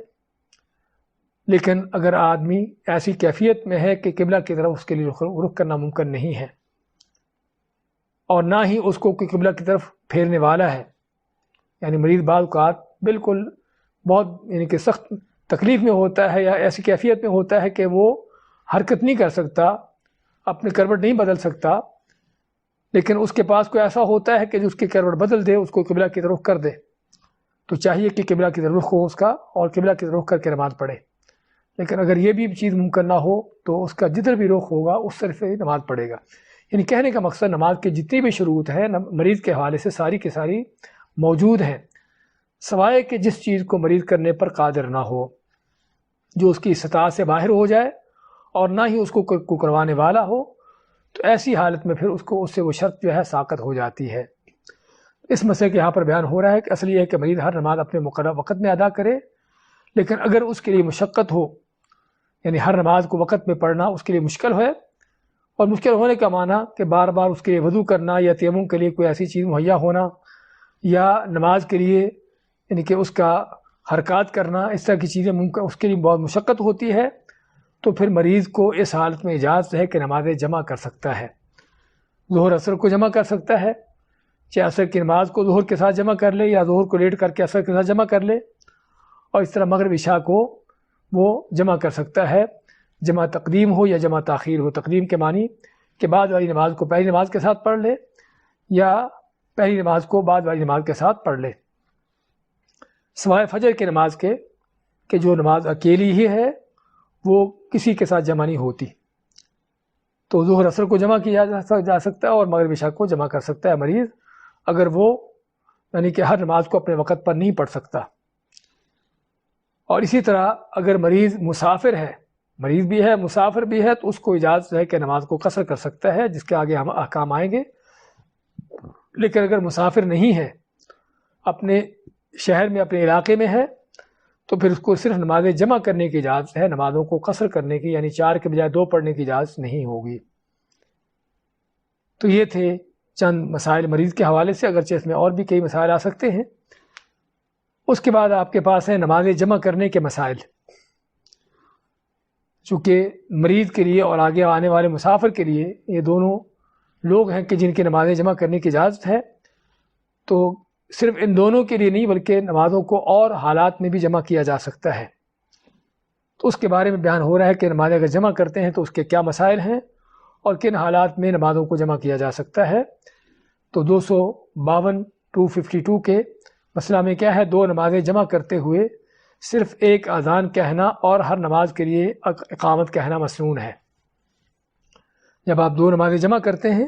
لیکن اگر آدمی ایسی کیفیت میں ہے کہ قبلہ کی طرف اس کے لیے رخ کرنا ممکن نہیں ہے، اور نہ ہی اس کو کوئی قبلہ کی طرف پھیرنے والا ہے، یعنی مریض بعض اوقات بالکل بہت یعنی کہ سخت تکلیف میں ہوتا ہے یا ایسی کیفیت میں ہوتا ہے کہ وہ حرکت نہیں کر سکتا، اپنی کروٹ نہیں بدل سکتا، لیکن اس کے پاس کوئی ایسا ہوتا ہے کہ جو اس کی کروٹ بدل دے، اس کو قبلہ کی طرف رخ کر دے، تو چاہیے کہ قبلہ کی طرف رخ ہو اس کا اور قبلہ کی طرف رخ کر کے نماز پڑھے۔ لیکن اگر یہ بھی چیز ممکن نہ ہو تو اس کا جدھر بھی رخ ہوگا اس طرف سے نماز پڑھے گا۔ یعنی کہنے کا مقصد نماز کے جتنی بھی شروط ہیں مریض کے حوالے سے ساری کی ساری موجود ہیں، سوائے کہ جس چیز کو مریض کرنے پر قادر نہ ہو، جو اس کی استطاعت سے باہر ہو جائے اور نہ ہی اس کو کروانے والا ہو، تو ایسی حالت میں پھر اس سے وہ شرط جو ہے ساقط ہو جاتی ہے۔ اس مسئلے کے یہاں پر بیان ہو رہا ہے کہ اصل یہ ہے کہ مریض ہر نماز اپنے مقررہ وقت میں ادا کرے، لیکن اگر اس کے لیے مشقت ہو، یعنی ہر نماز کو وقت میں پڑھنا اس کے لیے مشکل ہے، اور مشکل ہونے کا معنی کہ بار بار اس کے لیے وضو کرنا یا تیمم کے لیے کوئی ایسی چیز مہیا ہونا، یا نماز کے لیے یعنی کہ اس کا حرکات کرنا، اس طرح کی چیزیں ممکن اس کے لیے بہت مشقت ہوتی ہے، تو پھر مریض کو اس حالت میں اجازت ہے کہ نمازیں جمع کر سکتا ہے۔ ظہر اثر کو جمع کر سکتا ہے، چاہے عصر کی نماز کو ظہر کے ساتھ جمع کر لے یا ظہر کو لیٹ کر کے عصر کے ساتھ جمع کر لے، اور اس طرح مغرب عشاء کو وہ جمع کر سکتا ہے، جمع تقدیم ہو یا جمع تاخیر ہو۔ تقدیم کے معنی کہ بعد والی نماز کو پہلی نماز کے ساتھ پڑھ لے، یا پہلی نماز کو بعد والی نماز کے ساتھ پڑھ لے، سوائے فجر کی نماز کے کہ جو نماز اکیلی ہی ہے وہ کسی کے ساتھ جمع نہیں ہوتی، تو ظہر اثر کو جمع کیا جا سکتا ہے اور مغرب عشاء کو جمع کر سکتا ہے مریض، اگر وہ یعنی کہ ہر نماز کو اپنے وقت پر نہیں پڑھ سکتا۔ اور اسی طرح اگر مریض مسافر ہے، مریض بھی ہے مسافر بھی ہے، تو اس کو اجازت ہے کہ نماز کو قصر کر سکتا ہے، جس کے آگے ہم احکام آئیں گے۔ لیکن اگر مسافر نہیں ہے، اپنے شہر میں اپنے علاقے میں ہے، تو پھر اس کو صرف نمازیں جمع کرنے کی اجازت ہے، نمازوں کو قصر کرنے کی یعنی 4 کے بجائے 2 پڑھنے کی اجازت نہیں ہوگی۔ تو یہ تھے چند مسائل مریض کے حوالے سے، اگرچہ اس میں اور بھی کئی مسائل آ سکتے ہیں۔ اس کے بعد آپ کے پاس ہیں نمازیں جمع کرنے کے مسائل۔ چونکہ مریض کے لیے اور آگے آنے والے مسافر کے لیے یہ دونوں لوگ ہیں کہ جن کی نمازیں جمع کرنے کی اجازت ہے، تو صرف ان دونوں کے لیے نہیں بلکہ نمازوں کو اور حالات میں بھی جمع کیا جا سکتا ہے، تو اس کے بارے میں بیان ہو رہا ہے کہ نمازیں اگر جمع کرتے ہیں تو اس کے کیا مسائل ہیں اور کن حالات میں نمازوں کو جمع کیا جا سکتا ہے۔ تو 252 252 کے مسئلہ میں کیا ہے، 2 نمازیں جمع کرتے ہوئے صرف ایک اذان کہنا اور ہر نماز کے لیے اقامت کہنا مسنون ہے۔ جب آپ 2 نمازیں جمع کرتے ہیں،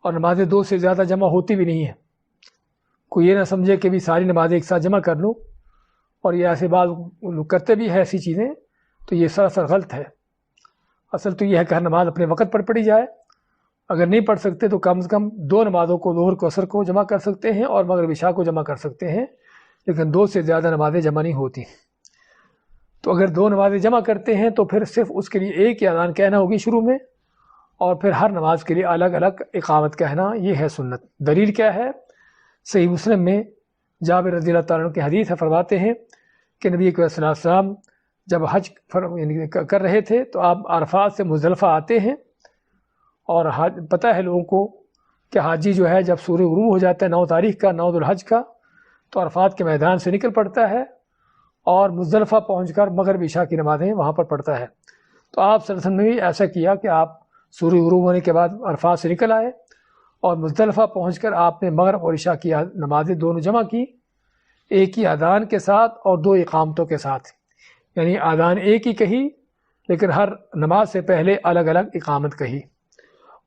اور نمازیں 2 سے زیادہ جمع ہوتی بھی نہیں ہیں، کوئی یہ نہ سمجھے کہ بھی ساری نمازیں ایک ساتھ جمع کر لوں، اور یہ ایسے بعض لوگ کرتے بھی ہے ایسی چیزیں، تو یہ سراسر غلط ہے۔ اصل تو یہ ہے کہ ہر نماز اپنے وقت پر پڑھی جائے، اگر نہیں پڑھ سکتے تو کم سے کم 2 نمازوں کو ظہر کو عصر کو جمع کر سکتے ہیں اور مغرب عشاء کو جمع کر سکتے ہیں، لیکن 2 سے زیادہ نمازیں جمع نہیں ہوتی۔ تو اگر 2 نمازیں جمع کرتے ہیں تو پھر صرف اس کے لیے ایک ہی اذان کہنا ہوگی شروع میں، اور پھر ہر نماز کے لیے الگ الگ اقامت کہنا، یہ ہے سنت۔ دلیل کیا ہے؟ صحیح مسلم میں جابر رضی اللہ تعالیٰ عنہ کی حدیث ہے، فرماتے ہیں کہ نبی صلی اللہ علیہ وسلم جب حج کر رہے تھے تو آپ عرفات سے مزدلفہ آتے ہیں، اور پتہ ہے لوگوں کو کہ حاجی جو ہے جب سورج غروب ہو جاتا ہے 9 تاریخ کا 9 ذو الحج کا، تو عرفات کے میدان سے نکل پڑتا ہے اور مزدلفہ پہنچ کر مغرب عشاء کی نمازیں وہاں پر پڑھتا ہے۔ تو آپ صلی اللہ علیہ وسلم نے بھی ایسا کیا کہ آپ سورج غروب ہونے کے بعد عرفات سے نکل آئے، اور مزدلفہ پہنچ کر آپ نے مغرب اور عشاء کی نمازیں دونوں جمع کی، ایک ہی اذان کے ساتھ اور 2 اقامتوں کے ساتھ، یعنی اذان ایک ہی کہی لیکن ہر نماز سے پہلے الگ الگ اقامت کہی۔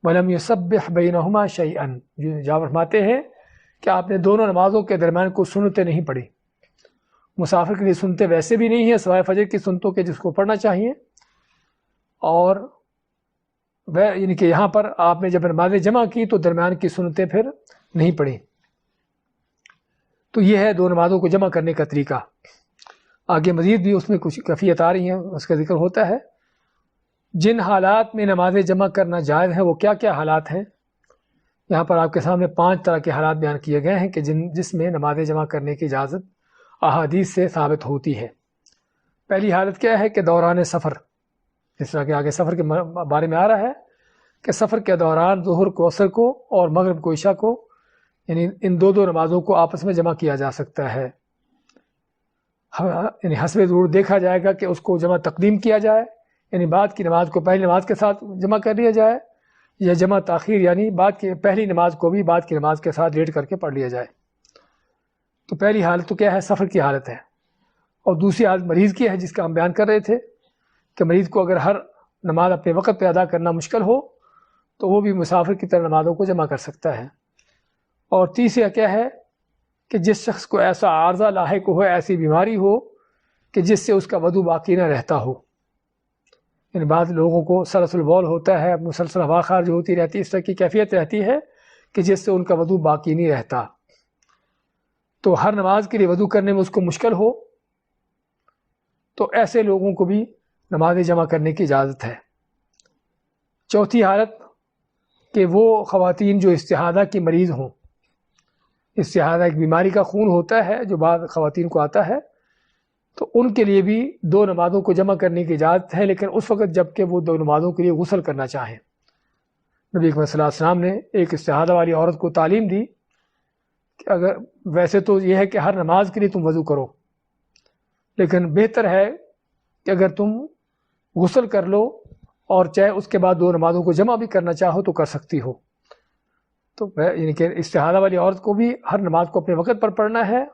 وَلَمْ يُسَبِّحْ بَيْنَهُمَا شَيْئًا، جاب فرماتے ہیں کہ آپ نے دونوں نمازوں کے درمیان کوئی سنتیں نہیں پڑھی۔ مسافر کے لیے سنتیں ویسے بھی نہیں ہیں سوائے فجر کی سنتوں کے جس کو پڑھنا چاہیے، اور یعنی کہ یہاں پر آپ نے جب نمازیں جمع کی تو درمیان کی سنتیں پھر نہیں پڑھی. تو یہ ہے دو نمازوں کو جمع کرنے کا طریقہ. آگے مزید بھی اس میں کچھ کیفیت آ رہی ہیں، اس کا ذکر ہوتا ہے. جن حالات میں نمازیں جمع کرنا جائز ہیں وہ کیا کیا حالات ہیں؟ یہاں پر آپ کے سامنے 5 طرح کے حالات بیان کیے گئے ہیں کہ جس میں نمازیں جمع کرنے کی اجازت احادیث سے ثابت ہوتی ہے. پہلی حالت کیا ہے کہ دوران سفر، جس طرح کہ آگے سفر کے بارے میں آ رہا ہے کہ سفر کے دوران ظہر کو عصر کو اور مغرب کو عشاء کو، یعنی ان دو نمازوں کو آپس میں جمع کیا جا سکتا ہے. یعنی حسب ضرورت دیکھا جائے گا کہ اس کو جمع تقدیم کیا جائے، یعنی بعد کی نماز کو پہلی نماز کے ساتھ جمع کر لیا جائے، یا جمع تاخیر یعنی بعد کی پہلی نماز کو بھی بعد کی نماز کے ساتھ لیٹ کر کے پڑھ لیا جائے. تو پہلی حالت تو کیا ہے؟ سفر کی حالت ہے. اور دوسری حالت مریض کی ہے، جس کا ہم بیان کر رہے تھے کہ مریض کو اگر ہر نماز اپنے وقت پہ ادا کرنا مشکل ہو تو وہ بھی مسافر کی طرح نمازوں کو جمع کر سکتا ہے. اور تیسرا کیا ہے کہ جس شخص کو ایسا عارضہ لاحق ہو، ایسی بیماری ہو کہ جس سے اس کا وضو باقی نہ رہتا ہو. یعنی بعض لوگوں کو سلسل بول ہوتا ہے، مسلسل ہوا خارج ہوتی رہتی ہے، اس طرح کی کیفیت رہتی ہے کہ جس سے ان کا وضو باقی نہیں رہتا. تو ہر نماز کے لیے وضو کرنے میں اس کو مشکل ہو تو ایسے لوگوں کو بھی نمازیں جمع کرنے کی اجازت ہے. چوتھی حالت کہ وہ خواتین جو استحاضہ کی مریض ہوں. استحاضہ ایک بیماری کا خون ہوتا ہے جو بعض خواتین کو آتا ہے، تو ان کے لیے بھی 2 نمازوں کو جمع کرنے کی اجازت ہے، لیکن اس وقت جب کہ وہ 2 نمازوں کے لیے غسل کرنا چاہیں. نبی اکرم صلی اللہ علیہ وسلم نے ایک استحاضہ والی عورت کو تعلیم دی کہ اگر ویسے تو یہ ہے کہ ہر نماز کے لیے تم وضو کرو، لیکن بہتر ہے کہ اگر تم غسل کر لو اور چاہے اس کے بعد 2 نمازوں کو جمع بھی کرنا چاہو تو کر سکتی ہو. تو یعنی کہ استحاضہ والی عورت کو بھی ہر نماز کو اپنے وقت پر پڑھنا ہے،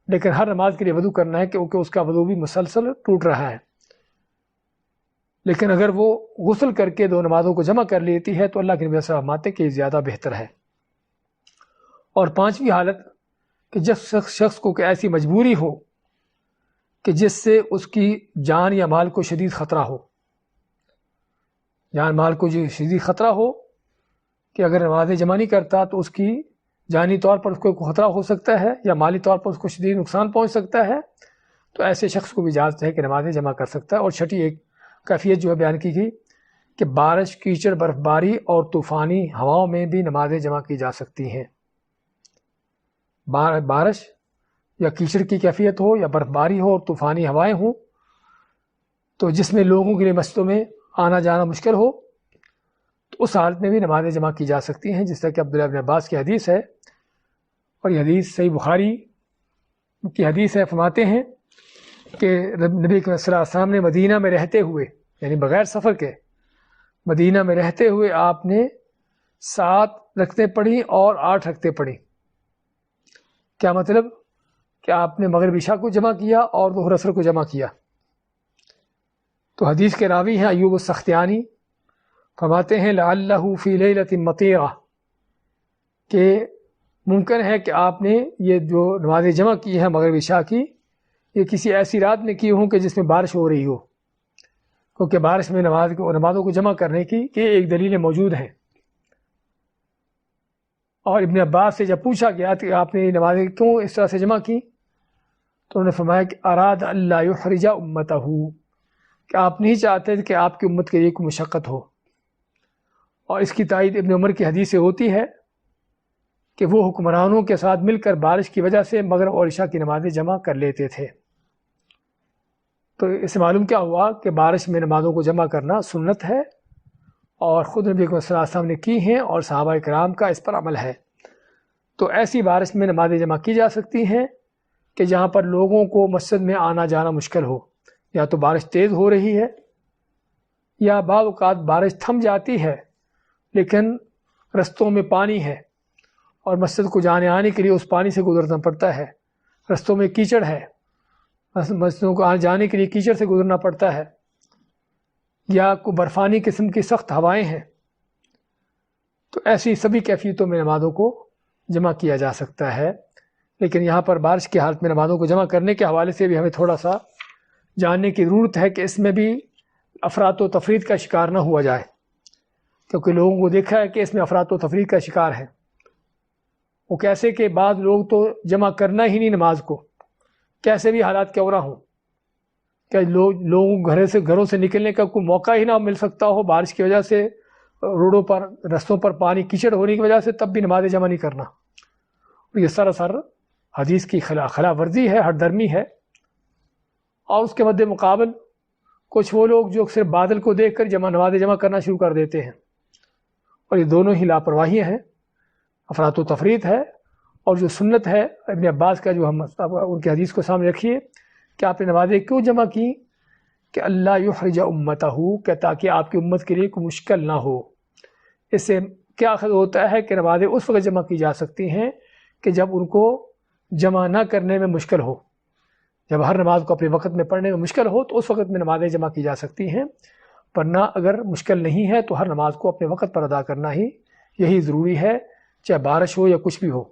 لیکن ہر نماز کے لیے وضو کرنا ہے کیونکہ اس کا وضو بھی مسلسل ٹوٹ رہا ہے. لیکن اگر وہ غسل کر کے 2 نمازوں کو جمع کر لیتی ہے تو اللہ کے نبی صلی اللہ علیہ وسلم فرماتے کہ یہ زیادہ بہتر ہے. اور 5ویں حالت کہ جس شخص کو کہ ایسی مجبوری ہو کہ جس سے اس کی جان یا مال کو شدید خطرہ ہو. جان مال کو جو شدید خطرہ ہو کہ اگر نمازیں جمع نہیں کرتا تو اس کی جانی طور پر اس کو خطرہ ہو سکتا ہے یا مالی طور پر اس کو شدید نقصان پہنچ سکتا ہے، تو ایسے شخص کو بھی اجازت ہے کہ نمازیں جمع کر سکتا ہے. اور چھٹی ایک کیفیت جو ہے بیان کی گئی کہ بارش، کیچڑ، برف باری اور طوفانی ہواؤں میں بھی نمازیں جمع کی جا سکتی ہیں. بارش یا کیچڑ کی کیفیت ہو یا برف باری ہو اور طوفانی ہوائیں ہوں، تو جس میں لوگوں کے لیے مسجدوں میں آنا جانا مشکل ہو، تو اس حالت میں بھی نمازیں جمع کی جا سکتی ہیں، جس طرح کہ عبداللہ بن عباس کی حدیث ہے. اور یہ حدیث صحیح بخاری کی حدیث ہے. فرماتے ہیں کہ نبی صلی اللہ علیہ وسلم نے مدینہ میں رہتے ہوئے، یعنی بغیر سفر کے مدینہ میں رہتے ہوئے آپ نے 7 رکعتیں پڑھی اور 8 رکعتیں پڑھی. کیا مطلب؟ کہ آپ نے مغرب عشاء کو جمع کیا اور ظہر عصر کو جمع کیا. تو حدیث کے راوی ہیں ایوب السختیانی، فرماتے ہیں لعلہ فی لیلۃ مطیرہ، کہ ممکن ہے کہ آپ نے یہ جو نمازیں جمع کی ہیں مغرب عشاء کی، یہ کسی ایسی رات میں کی ہوں کہ جس میں بارش ہو رہی ہو، کیونکہ بارش میں نمازوں کو جمع کرنے کی یہ ایک دلیل موجود ہیں. اور ابن عباس سے جب پوچھا گیا کہ آپ نے یہ نمازیں کیوں اس طرح سے جمع کی، تو انہوں نے فرمایا کہ اراد اللہ یحرج امتہ، کہ آپ نہیں چاہتے کہ آپ کی امت کے لیے کوئی مشقت ہو. اور اس کی تائید ابن عمر کی حدیث سے ہوتی ہے کہ وہ حکمرانوں کے ساتھ مل کر بارش کی وجہ سے مغرب اور عشاء کی نمازیں جمع کر لیتے تھے. تو اس سے معلوم کیا ہوا کہ بارش میں نمازوں کو جمع کرنا سنت ہے، اور خود نبی صلی اللہ علیہ وسلم نے کی ہیں اور صحابہ کرام کا اس پر عمل ہے. تو ایسی بارش میں نمازیں جمع کی جا سکتی ہیں کہ جہاں پر لوگوں کو مسجد میں آنا جانا مشکل ہو، یا تو بارش تیز ہو رہی ہے یا بعض اوقات بارش تھم جاتی ہے لیکن رستوں میں پانی ہے اور مسجد کو جانے آنے کے لیے اس پانی سے گزرنا پڑتا ہے. رستوں میں کیچڑ ہے، مسجدوں کو آنے جانے کے لیے کیچڑ سے گزرنا پڑتا ہے، یا کوئی برفانی قسم کی سخت ہوائیں ہیں. تو ایسی سبھی کیفیتوں میں نمازوں کو جمع کیا جا سکتا ہے. لیکن یہاں پر بارش کی حالت میں نمازوں کو جمع کرنے کے حوالے سے بھی ہمیں تھوڑا سا جاننے کی ضرورت ہے کہ اس میں بھی افراط و تفرید کا شکار نہ ہوا جائے. کیونکہ لوگوں کو دیکھا ہے کہ اس میں افراط و تفریط کا شکار ہے. وہ کیسے کہ بعض لوگ تو جمع کرنا ہی نہیں نماز کو، کیسے بھی حالات کیوں نہ ہوں، کہ لوگوں گھروں سے نکلنے کا کوئی موقع ہی نہ مل سکتا ہو بارش کی وجہ سے، روڈوں پر رستوں پر پانی کیچڑ ہونے کی وجہ سے، تب بھی نماز جمع نہیں کرنا. یہ سراسر حدیث کی خلاف ورزی ہے، ہٹ درمی ہے. اور اس کے مد مقابل کچھ وہ لوگ جو صرف بادل کو دیکھ کر نماز جمع کرنا شروع کر دیتے ہیں، اور یہ دونوں ہی لاپرواہیاں ہیں، افراط و تفریط ہے. اور جو سنت ہے ابن عباس کا، جو ہم ان کی حدیث کو سامنے رکھیے کہ آپ نے نمازیں کیوں جمع کی، کہ اللہ یحرج امتہ، کہ تاکہ آپ کی امت کے لیے کوئی مشکل نہ ہو. اس سے کیا اخذ ہوتا ہے کہ نمازیں اس وقت جمع کی جا سکتی ہیں کہ جب ان کو جمع نہ کرنے میں مشکل ہو. جب ہر نماز کو اپنے وقت میں پڑھنے میں مشکل ہو تو اس وقت میں نمازیں جمع کی جا سکتی ہیں، ورنہ اگر مشکل نہیں ہے تو ہر نماز کو اپنے وقت پر ادا کرنا ہی یہی ضروری ہے، چاہے بارش ہو یا کچھ بھی ہو.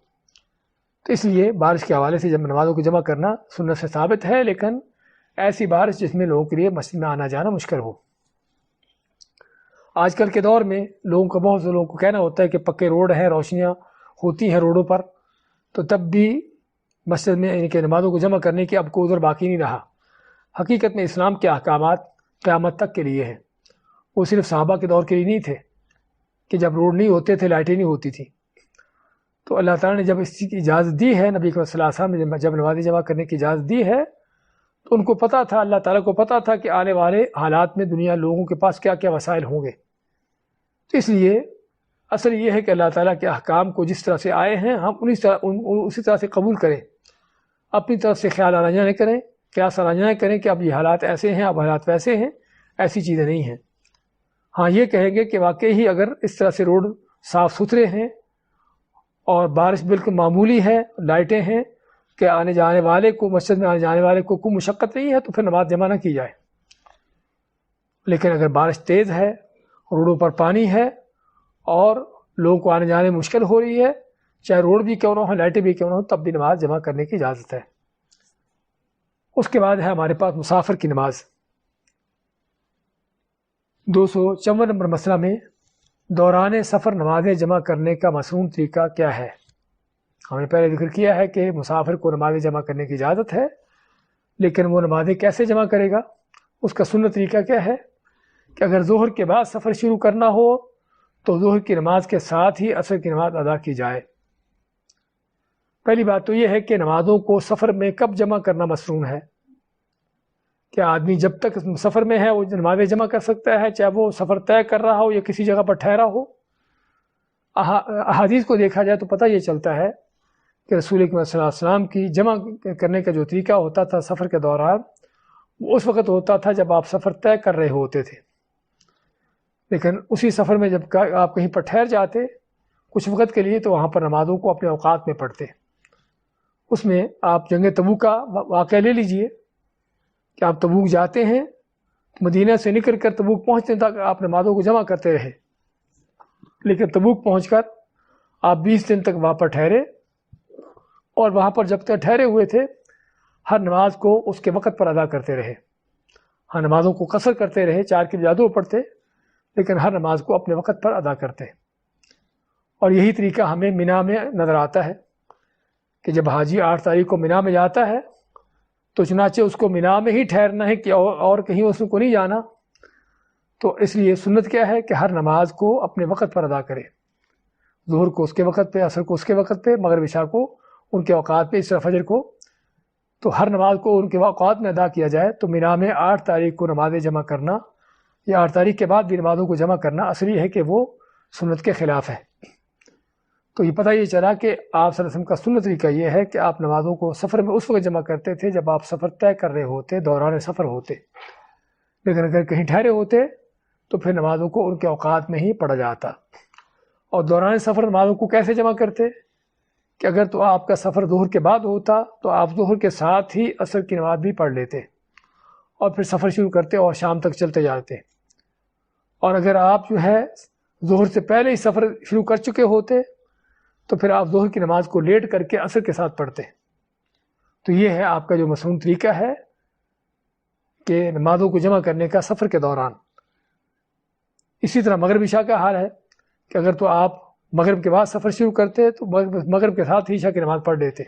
تو اس لیے بارش کے حوالے سے جب نمازوں کو جمع کرنا سنت سے ثابت ہے، لیکن ایسی بارش جس میں لوگوں کے لیے مسجد میں آنا جانا مشکل ہو. آج کل کے دور میں بہت سے لوگوں کو کہنا ہوتا ہے کہ پکے روڈ ہیں، روشنیاں ہوتی ہیں روڈوں پر، تو تب بھی مسجد میں ان کے نمازوں کو جمع کرنے کی اب کوئی عذر باقی نہیں رہا. حقیقت میں اسلام کے احکامات قیامت تک کے لیے ہیں، وہ صرف صحابہ کے دور کے لیے نہیں تھے کہ جب روڈ نہیں ہوتے تھے، لائٹیں نہیں ہوتی تھیں. تو اللہ تعالیٰ نے جب اس چیز کی اجازت دی ہے، نبی صلی اللہ علیہ وسلم نے جب نمازیں جمع کرنے کی اجازت دی ہے، تو ان کو پتہ تھا، اللہ تعالیٰ کو پتہ تھا کہ آنے والے حالات میں دنیا لوگوں کے پاس کیا کیا وسائل ہوں گے. تو اس لیے اصل یہ ہے کہ اللہ تعالیٰ کے احکام کو جس طرح سے آئے ہیں ہم اسی طرح سے قبول کریں، اپنی طرف سے خیال آراجہ نہ کریں، قیاس آراجہ نہ کریں کہ اب یہ حالات ایسے ہیں، اب حالات ویسے ہیں. ایسی چیزیں نہیں ہیں. ہاں یہ کہیں گے کہ واقعی ہی اگر اس طرح سے روڈ صاف ستھرے ہیں اور بارش بالکل معمولی ہے، لائٹیں ہیں، کہ آنے جانے والے کو، مسجد میں آنے جانے والے کو کوئی مشقت نہیں ہے، تو پھر نماز جمع نہ کی جائے. لیکن اگر بارش تیز ہے، روڈوں پر پانی ہے اور لوگوں کو آنے جانے میں مشکل ہو رہی ہے، چاہے روڈ بھی کیوں نہ ہو، لائٹیں بھی کیوں نہ ہو، تب بھی نماز جمع کرنے کی اجازت ہے. اس کے بعد ہے ہمارے پاس مسافر کی نماز. 254 نمبر مسئلہ میں دوران سفر نمازیں جمع کرنے کا مشروع طریقہ کیا ہے؟ ہم نے پہلے ذکر کیا ہے کہ مسافر کو نمازیں جمع کرنے کی اجازت ہے، لیکن وہ نمازیں کیسے جمع کرے گا؟ اس کا سنت طریقہ کیا ہے کہ اگر ظہر کے بعد سفر شروع کرنا ہو تو ظہر کی نماز کے ساتھ ہی عصر کی نماز ادا کی جائے. پہلی بات تو یہ ہے کہ نمازوں کو سفر میں کب جمع کرنا مشروع ہے. کہ آدمی جب تک سفر میں ہے وہ نمازیں جمع کر سکتا ہے، چاہے وہ سفر طے کر رہا ہو یا کسی جگہ پر ٹھہرا ہو. احادیث کو دیکھا جائے تو پتہ یہ چلتا ہے کہ رسول اکرم صلی اللہ علیہ وسلم کی جمع کرنے کا جو طریقہ ہوتا تھا سفر کے دوران، وہ اس وقت ہوتا تھا جب آپ سفر طے کر رہے ہوتے تھے. لیکن اسی سفر میں جب آپ کہیں پر ٹھہر جاتے کچھ وقت کے لیے، تو وہاں پر نمازوں کو اپنے اوقات میں پڑھتے. اس میں آپ جنگ تبوک کا واقعہ لے لیجئے کہ آپ تبوک جاتے ہیں، مدینہ سے نکل کر تبوک پہنچنے تک آپ نمازوں کو جمع کرتے رہے، لیکن تبوک پہنچ کر آپ 20 دن تک وہاں پر ٹھہرے، اور وہاں پر جب تک ٹھہرے ہوئے تھے ہر نماز کو اس کے وقت پر ادا کرتے رہے. ہر نمازوں کو قصر کرتے رہے، 4 کی بجائے 2 پڑھتے، لیکن ہر نماز کو اپنے وقت پر ادا کرتے. اور یہی طریقہ ہمیں مینا میں نظر آتا ہے کہ جب حاجی 8 تاریخ کو مینا میں جاتا ہے تو چنانچہ اس کو مینا میں ہی ٹھہرنا ہے کہ اور کہیں اس کو نہیں جانا. تو اس لیے سنت کیا ہے کہ ہر نماز کو اپنے وقت پر ادا کرے. ظہر کو اس کے وقت پہ، عصر کو اس کے وقت پہ، مغرب عشاء کو ان کے اوقات پہ، اس طرح فجر کو، تو ہر نماز کو ان کے اوقات میں ادا کیا جائے. تو مینا میں 8 تاریخ کو نمازیں جمع کرنا یا 8 تاریخ کے بعد بھی نمازوں کو جمع کرنا اصلی ہے کہ وہ سنت کے خلاف ہے. تو یہ پتہ یہ چلا کہ آپ صلی اللہ علیہ وسلم کا سنت طریقہ یہ ہے کہ آپ نمازوں کو سفر میں اس وقت جمع کرتے تھے جب آپ سفر طے کر رہے ہوتے، دوران سفر ہوتے. لیکن اگر کہیں ٹھہرے ہوتے تو پھر نمازوں کو ان کے اوقات میں ہی پڑھا جاتا. اور دوران سفر نمازوں کو کیسے جمع کرتے کہ اگر تو آپ کا سفر ظہر کے بعد ہوتا تو آپ ظہر کے ساتھ ہی عصر کی نماز بھی پڑھ لیتے اور پھر سفر شروع کرتے اور شام تک چلتے جاتے. اور اگر آپ جو ہے ظہر سے پہلے ہی سفر شروع کر چکے ہوتے تو پھر آپ ظہر کی نماز کو لیٹ کر کے عصر کے ساتھ پڑھتے. تو یہ ہے آپ کا جو مشروع طریقہ ہے کہ نمازوں کو جمع کرنے کا سفر کے دوران. اسی طرح مغرب عشاء کا حال ہے کہ اگر تو آپ مغرب کے بعد سفر شروع کرتے تو مغرب کے ساتھ ہی عشاء کی نماز پڑھ لیتے،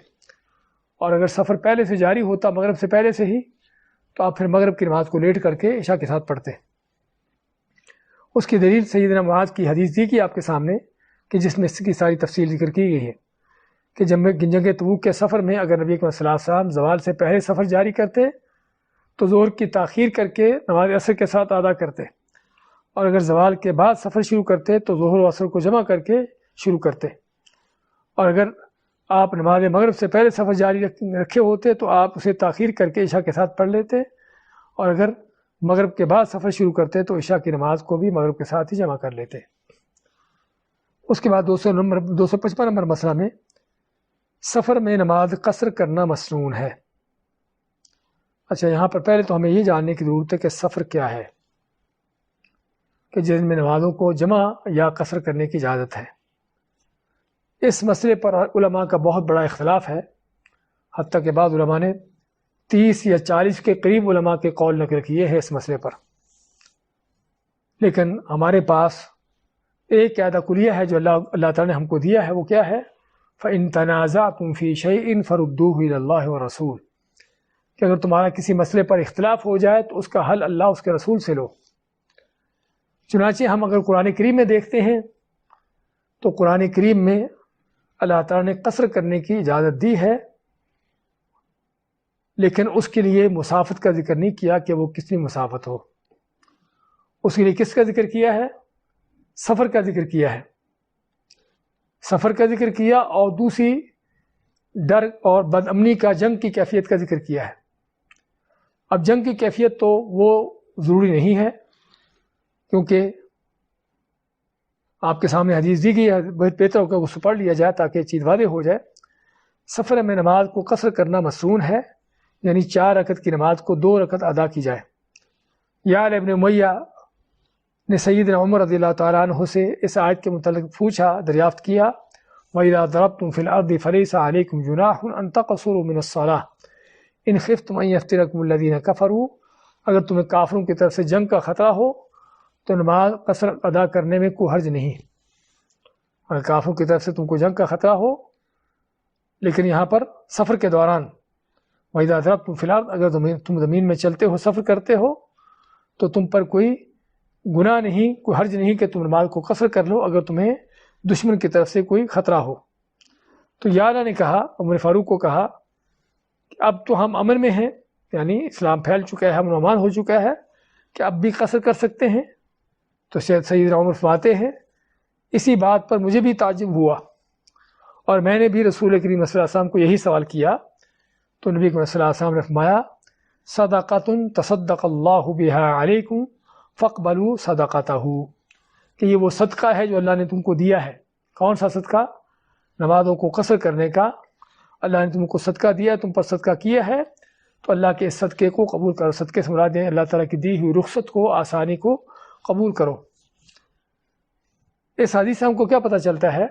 اور اگر سفر پہلے سے جاری ہوتا مغرب سے پہلے سے ہی تو آپ پھر مغرب کی نماز کو لیٹ کر کے عشاء کے ساتھ پڑھتے۔ اس کی دلیل سیدنا معاذ کی حدیث دی کہ آپ کے سامنے کہ جس میں اس کی ساری تفصیل ذکر کی گئی ہے کہ جنگ تبوک کے سفر میں اگر نبی صلی اللہ علیہ وسلم زوال سے پہلے سفر جاری کرتے تو ظہر کی تاخیر کر کے نماز عصر کے ساتھ ادا کرتے، اور اگر زوال کے بعد سفر شروع کرتے تو ظہر و عصر کو جمع کر کے شروع کرتے، اور اگر آپ نماز مغرب سے پہلے سفر جاری رکھے ہوتے تو آپ اسے تاخیر کر کے عشاء کے ساتھ پڑھ لیتے، اور اگر مغرب کے بعد سفر شروع کرتے تو عشاء کی نماز کو بھی مغرب کے ساتھ ہی جمع کر لیتے۔ اس کے بعد 255 نمبر مسئلہ میں سفر میں نماز قصر کرنا مسنون ہے۔ اچھا، یہاں پر پہلے تو ہمیں یہ جاننے کی ضرورت ہے کہ سفر کیا ہے، کہ جن میں نمازوں کو جمع یا قصر کرنے کی اجازت ہے۔ اس مسئلے پر علماء کا بہت بڑا اختلاف ہے، حتیٰ کہ بعض علماء نے 30 یا 40 کے قریب علماء کے قول نقل کیے ہیں اس مسئلے پر، لیکن ہمارے پاس ایک قاعدہ کلیہ ہے جو اللہ تعالیٰ نے ہم کو دیا ہے، وہ کیا ہے؟ فَإِن تَنَازَعْتُمْ فِي شَيْءٍ فَرُدُّوهُ إِلَى اللَّهِ وَالرَّسُولِ، کہ اگر تمہارا کسی مسئلے پر اختلاف ہو جائے تو اس کا حل اللہ اس کے رسول سے لو۔ چنانچہ ہم اگر قرآن کریم میں دیکھتے ہیں تو قرآن کریم میں اللہ تعالیٰ نے قصر کرنے کی اجازت دی ہے، لیکن اس کے لیے مسافت کا ذکر نہیں کیا کہ وہ کتنی مسافت ہو۔ اس کے لیے کس کا ذکر کیا ہے؟ سفر کا ذکر کیا ہے، سفر کا ذکر کیا، اور دوسری ڈر اور بد امنی کا، جنگ کی کیفیت کا ذکر کیا ہے۔ اب جنگ کی کیفیت تو وہ ضروری نہیں ہے، کیونکہ آپ کے سامنے حدیث دی گئی ہے، بہت بہتر ہوگا اس کو پڑھ لیا جائے تاکہ چیز واضح ہو جائے۔ سفر میں نماز کو قصر کرنا مسنون ہے، یعنی 4 رکعت کی نماز کو 2 رکعت ادا کی جائے۔ یعلا ابن امیہ نے سیدنا عمر رضی اللہ تعالیٰ عنہ سے اس آیت کے متعلق پوچھا، دریافت کیا، وَإِذَا ضَرَبْتُمْ فِي الْأَرْضِ فَلَيْسَ عَلَيْكُمْ جُنَاحٌ أَن تَقْصُرُوا مِنَ الصَّلَاةِ إِنْ خِفْتُمْ أَن يَفْتِنَكُمُ الَّذِينَ كَفَرُوا، اگر تمہیں کافروں کی طرف سے جنگ کا خطرہ ہو تو نماز قصر ادا کرنے میں کوئی حرج نہیں۔ اگر کافروں کی طرف سے تم کو جنگ کا خطرہ ہو، لیکن یہاں پر سفر کے دوران وَإِذَا ضَرَبْتُمْ فِي الْأَرْضِ، اگر تم زمین میں چلتے ہو، سفر کرتے ہو، تو تم پر کوئی گناہ نہیں، کوئی حرج نہیں کہ تم نماز کو قصر کر لو اگر تمہیں دشمن کی طرف سے کوئی خطرہ ہو۔ تو یعلا نے کہا، عمر فاروق کو کہا کہ اب تو ہم امن میں ہیں، یعنی اسلام پھیل چکا ہے، امن و امان ہو چکا ہے، کہ اب بھی قصر کر سکتے ہیں؟ تو سیدنا عمر فرماتے ہیں، اسی بات پر مجھے بھی تعجب ہوا، اور میں نے بھی رسول کریم صلی اللہ علیہ وسلم کو یہی سوال کیا، تو نبی صلی اللہ علیہ وسلم نے فرمایا، صدقۃ تصدق اللہ بہا علیکم فاقبلوا صدقتہ، کہ یہ وہ صدقہ ہے جو اللہ نے تم کو دیا ہے۔ کون سا صدقہ؟ نمازوں کو قصر کرنے کا اللہ نے تم کو صدقہ دیا، تم پر صدقہ کیا ہے، تو اللہ کے اس صدقے کو قبول کرو۔ صدقے سے مراد ہے اللہ تعالیٰ کی دی ہوئی رخصت کو، آسانی کو قبول کرو۔ اس حدیث سے ہم کو کیا پتہ چلتا ہے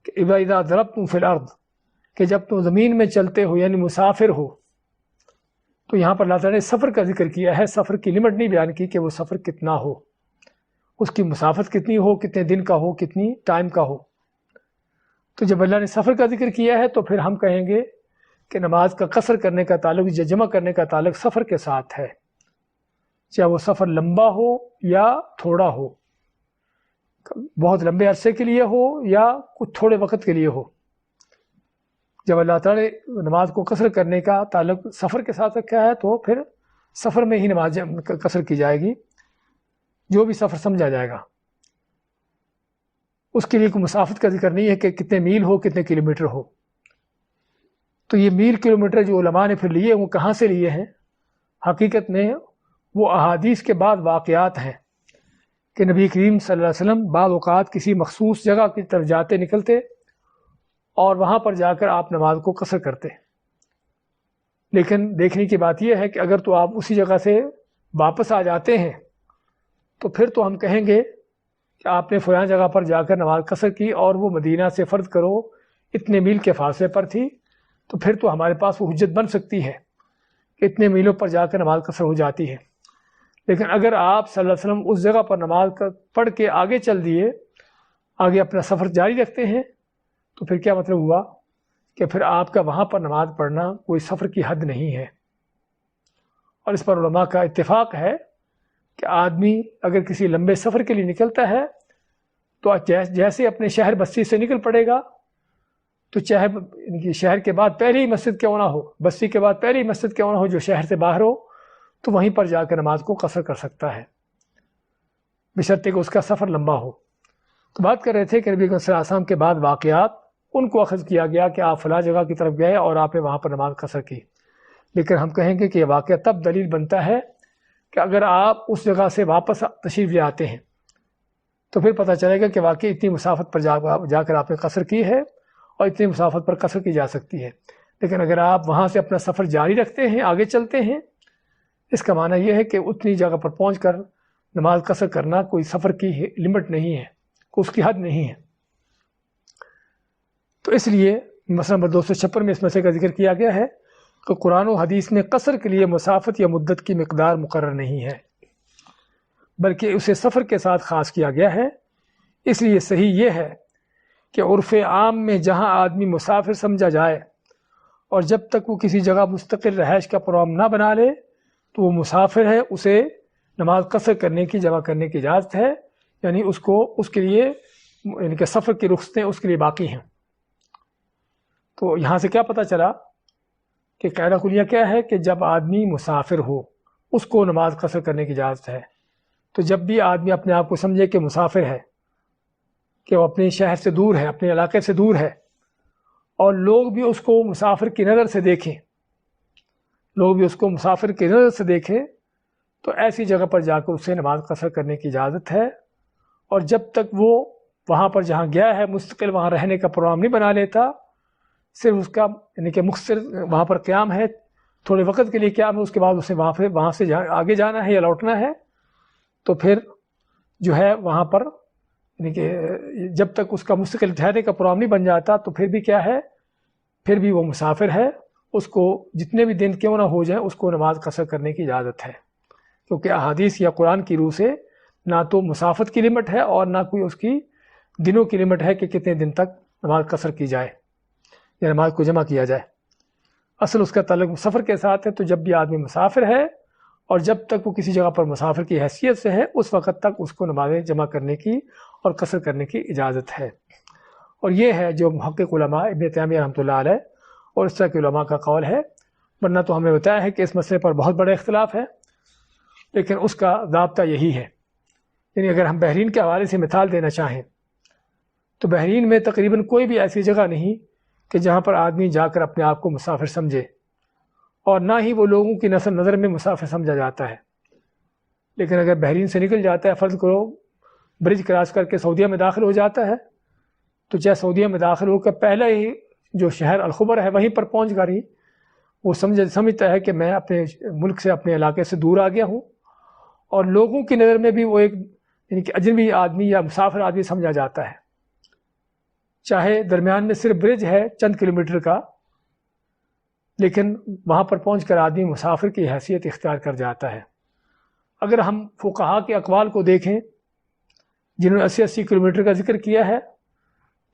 کہ اذا ضربتم فی الارض، کہ جب تم زمین میں چلتے ہو یعنی مسافر ہو، تو یہاں پر اللہ تعالیٰ نے سفر کا ذکر کیا ہے، سفر کی لمٹ نہیں بیان کی کہ وہ سفر کتنا ہو، اس کی مسافت کتنی ہو، کتنے دن کا ہو، کتنی ٹائم کا ہو۔ تو جب اللہ نے سفر کا ذکر کیا ہے تو پھر ہم کہیں گے کہ نماز کا قصر کرنے کا تعلق یا جمع کرنے کا تعلق سفر کے ساتھ ہے، چاہے وہ سفر لمبا ہو یا تھوڑا ہو، بہت لمبے عرصے کے لیے ہو یا کچھ تھوڑے وقت کے لیے ہو۔ جب اللہ تعالیٰ نے نماز کو قصر کرنے کا تعلق سفر کے ساتھ رکھا ہے تو پھر سفر میں ہی نماز قصر کی جائے گی، جو بھی سفر سمجھا جائے گا۔ اس کے لیے کوئی مسافت کا ذکر نہیں ہے کہ کتنے میل ہو، کتنے کلومیٹر ہو۔ تو یہ میل کلومیٹر جو علماء نے پھر لیے وہ کہاں سے لیے ہیں؟ حقیقت میں وہ احادیث کے بعد واقعات ہیں کہ نبی کریم صلی اللہ علیہ وسلم بعض اوقات کسی مخصوص جگہ کی طرف جاتے نکلتے اور وہاں پر جا کر آپ نماز کو قصر کرتے۔ لیکن دیکھنے کی بات یہ ہے کہ اگر تو آپ اسی جگہ سے واپس آ جاتے ہیں تو پھر تو ہم کہیں گے کہ آپ نے فلاں جگہ پر جا کر نماز قصر کی اور وہ مدینہ سے فرض کرو اتنے میل کے فاصلے پر تھی، تو پھر تو ہمارے پاس وہ حجت بن سکتی ہے کہ اتنے میلوں پر جا کر نماز قصر ہو جاتی ہے۔ لیکن اگر آپ صلی اللہ علیہ وسلم اس جگہ پر نماز پڑھ کے آگے چل دیے، آگے اپنا سفر جاری رکھتے ہیں، تو پھر کیا مطلب ہوا کہ پھر آپ کا وہاں پر نماز پڑھنا کوئی سفر کی حد نہیں ہے۔ اور اس پر علماء کا اتفاق ہے کہ آدمی اگر کسی لمبے سفر کے لیے نکلتا ہے تو جیسے اپنے شہر بستی سے نکل پڑے گا، تو چاہے شہر کے بعد پہلی مسجد کیوں نہ ہو، بستی کے بعد پہلی مسجد کیوں نہ ہو جو شہر سے باہر ہو، تو وہیں پر جا کر نماز کو قصر کر سکتا ہے، بشرطے کہ اس کا سفر لمبا ہو۔ تو بات کر رہے تھے کہ نبی صلی اللہ علیہ وسلم کے بعد واقعات، ان کو اخذ کیا گیا کہ آپ فلاں جگہ کی طرف گئے اور آپ نے وہاں پر نماز قصر کی، لیکن ہم کہیں گے کہ یہ واقعہ تب دلیل بنتا ہے کہ اگر آپ اس جگہ سے واپس تشریف لے آتے ہیں تو پھر پتہ چلے گا کہ واقعی اتنی مسافت پر جا کر آپ نے قصر کی ہے اور اتنی مسافت پر قصر کی جا سکتی ہے۔ لیکن اگر آپ وہاں سے اپنا سفر جاری رکھتے ہیں، آگے چلتے ہیں، اس کا معنی یہ ہے کہ اتنی جگہ پر پہنچ کر نماز قصر کرنا کوئی سفر کی لمٹ نہیں ہے، اس کی حد نہیں ہے۔ تو اس لیے مثلا نمبر 256 میں اس مسئلے کا ذکر کیا گیا ہے کہ قرآن و حدیث میں قصر کے لیے مسافت یا مدت کی مقدار مقرر نہیں ہے، بلکہ اسے سفر کے ساتھ خاص کیا گیا ہے۔ اس لیے صحیح یہ ہے کہ عرف عام میں جہاں آدمی مسافر سمجھا جائے اور جب تک وہ کسی جگہ مستقل رہائش کا پروگرام نہ بنا لے تو وہ مسافر ہے، اسے نماز قصر کرنے کی جمع کرنے کی اجازت ہے، یعنی اس کے لیے یعنی کہ سفر کی رخصتیں اس کے لیے باقی ہیں۔ تو یہاں سے کیا پتہ چلا کہ قاعدہ کلیہ کیا ہے کہ جب آدمی مسافر ہو اس کو نماز قصر کرنے کی اجازت ہے۔ تو جب بھی آدمی اپنے آپ کو سمجھے کہ مسافر ہے، کہ وہ اپنے شہر سے دور ہے، اپنے علاقے سے دور ہے، اور لوگ بھی اس کو مسافر کی نظر سے دیکھیں، تو ایسی جگہ پر جا کر اسے نماز قصر کرنے کی اجازت ہے۔ اور جب تک وہ وہاں پر جہاں گیا ہے مستقل وہاں رہنے کا پروگرام نہیں بنا لیتا، صرف اس کا یعنی کہ مختصر وہاں پر قیام ہے، تھوڑے وقت کے لیے قیام ہے، اس کے بعد اسے وہاں سے آگے جانا ہے یا لوٹنا ہے، تو پھر جو ہے وہاں پر یعنی کہ جب تک اس کا مستقل ٹھہرنے کا پروگرام نہیں بن جاتا تو پھر بھی کیا ہے، پھر بھی وہ مسافر ہے، اس کو جتنے بھی دن کیوں نہ ہو جائیں اس کو نماز قصر کرنے کی اجازت ہے، کیونکہ احادیث یا قرآن کی روح سے نہ تو مسافت کی لمٹ ہے اور نہ کوئی اس کی دنوں کی لمٹ ہے کہ کتنے دن تک نماز قصر کی جائے یا نماز کو جمع کیا جائے۔ اصل اس کا تعلق سفر کے ساتھ ہے۔ تو جب بھی آدمی مسافر ہے اور جب تک وہ کسی جگہ پر مسافر کی حیثیت سے ہے اس وقت تک اس کو نمازیں جمع کرنے کی اور قصر کرنے کی اجازت ہے۔ اور یہ ہے جو محقق علماء ابن تیمیہ رحمۃ اللہ علیہ اور اس طرح کے علماء کا قول ہے، ورنہ تو ہم نے بتایا ہے کہ اس مسئلے پر بہت بڑا اختلاف ہے، لیکن اس کا ضابطہ یہی ہے۔ یعنی اگر ہم بحرین کے حوالے سے مثال دینا چاہیں تو بحرین میں تقریباً کوئی بھی ایسی جگہ نہیں کہ جہاں پر آدمی جا کر اپنے آپ کو مسافر سمجھے، اور نہ ہی وہ لوگوں کی نظر میں مسافر سمجھا جاتا ہے۔ لیکن اگر بحرین سے نکل جاتا ہے، فرض کرو برج کراس کر کے سعودیہ میں داخل ہو جاتا ہے، تو چاہے سعودیہ میں داخل ہو کر پہلے ہی جو شہر الخبر ہے وہیں پر پہنچ کر ہی وہ سمجھتا ہے کہ میں اپنے ملک سے اپنے علاقے سے دور آ گیا ہوں، اور لوگوں کی نظر میں بھی وہ ایک یعنی کہ اجنبی آدمی یا مسافر آدمی سمجھا جاتا ہے، چاہے درمیان میں صرف برج ہے چند کلومیٹر کا، لیکن وہاں پر پہنچ کر آدمی مسافر کی حیثیت اختیار کر جاتا ہے۔ اگر ہم فقہا کے اقوال کو دیکھیں جنہوں نے 80 کلومیٹر کا ذکر کیا ہے،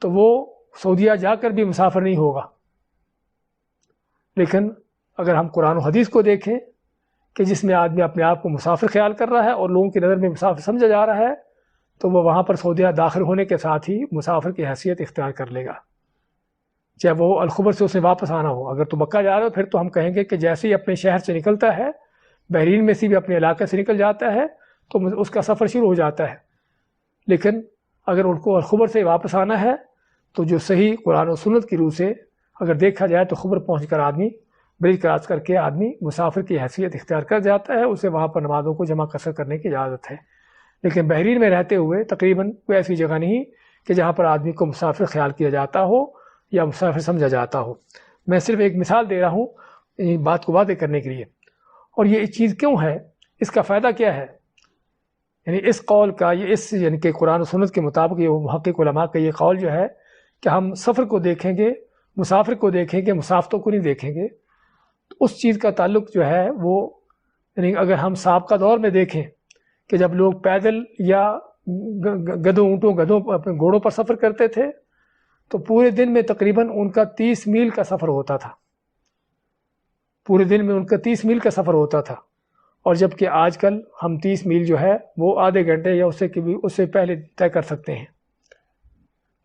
تو وہ سعودیہ جا کر بھی مسافر نہیں ہوگا۔ لیکن اگر ہم قرآن و حدیث کو دیکھیں کہ جس میں آدمی اپنے آپ کو مسافر خیال کر رہا ہے اور لوگوں کی نظر میں مسافر سمجھا جا رہا ہے، تو وہ وہاں پر سعودیہ داخل ہونے کے ساتھ ہی مسافر کی حیثیت اختیار کر لے گا، چاہے وہ الخبر سے اسے واپس آنا ہو۔ اگر تو مکہ جا رہا ہو پھر تو ہم کہیں گے کہ جیسے ہی اپنے شہر سے نکلتا ہے، بحرین میں سے بھی اپنے علاقے سے نکل جاتا ہے، تو اس کا سفر شروع ہو جاتا ہے۔ لیکن اگر ان کو الخبر سے واپس آنا ہے تو جو صحیح قرآن و سنت کی روح سے اگر دیکھا جائے تو خبر پہنچ کر آدمی برج کراس کر کے آدمی مسافر کی حیثیت اختیار کر جاتا ہے، اسے وہاں پر نمازوں کو جمع قصر کرنے کی اجازت ہے۔ لیکن بحرین میں رہتے ہوئے تقریباً کوئی ایسی جگہ نہیں کہ جہاں پر آدمی کو مسافر خیال کیا جاتا ہو یا مسافر سمجھا جاتا ہو۔ میں صرف ایک مثال دے رہا ہوں بات کو واضح کرنے کے لیے۔ اور یہ چیز کیوں ہے، اس کا فائدہ کیا ہے، یعنی اس قول کا یعنی کہ قرآن و سنت کے مطابق یہ محقق علماء کا یہ قول جو ہے کہ ہم سفر کو دیکھیں گے، مسافر کو دیکھیں گے، مسافتوں کو نہیں دیکھیں گے، تو اس چیز کا تعلق جو ہے وہ یعنی اگر ہم سابقہ دور میں دیکھیں کہ جب لوگ پیدل یا گدھوں اپنے گھوڑوں پر سفر کرتے تھے تو پورے دن میں تقریباً ان کا 30 میل کا سفر ہوتا تھا، پورے دن میں ان کا 30 میل کا سفر ہوتا تھا، اور جب کہ آج کل ہم 30 میل جو ہے وہ آدھے گھنٹے یا اس سے پہلے طے کر سکتے ہیں۔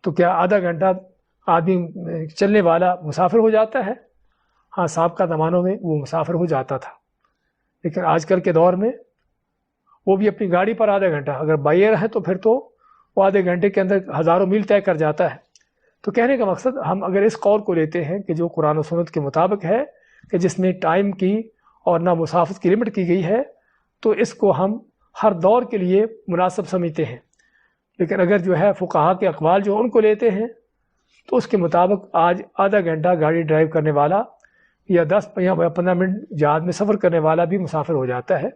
تو کیا آدھا گھنٹہ آدمی چلنے والا مسافر ہو جاتا ہے؟ ہاں، سابقہ زمانوں میں وہ مسافر ہو جاتا تھا، لیکن آج کل کے دور میں وہ بھی اپنی گاڑی پر آدھا گھنٹہ، اگر بائی ایئر ہے تو پھر تو وہ آدھے گھنٹے کے اندر ہزاروں میل طے کر جاتا ہے۔ تو کہنے کا مقصد، ہم اگر اس قول کو لیتے ہیں کہ جو قرآن و سنت کے مطابق ہے کہ جس میں ٹائم کی اور نہ مسافت کی لمٹ کی گئی ہے، تو اس کو ہم ہر دور کے لیے مناسب سمجھتے ہیں۔ لیکن اگر جو ہے فقہا کے اقوال جو ان کو لیتے ہیں تو اس کے مطابق آج آدھا گھنٹہ گاڑی ڈرائیو کرنے والا یا 10 یا 15 منٹ جہاز میں سفر کرنے والا بھی مسافر ہو جاتا ہے۔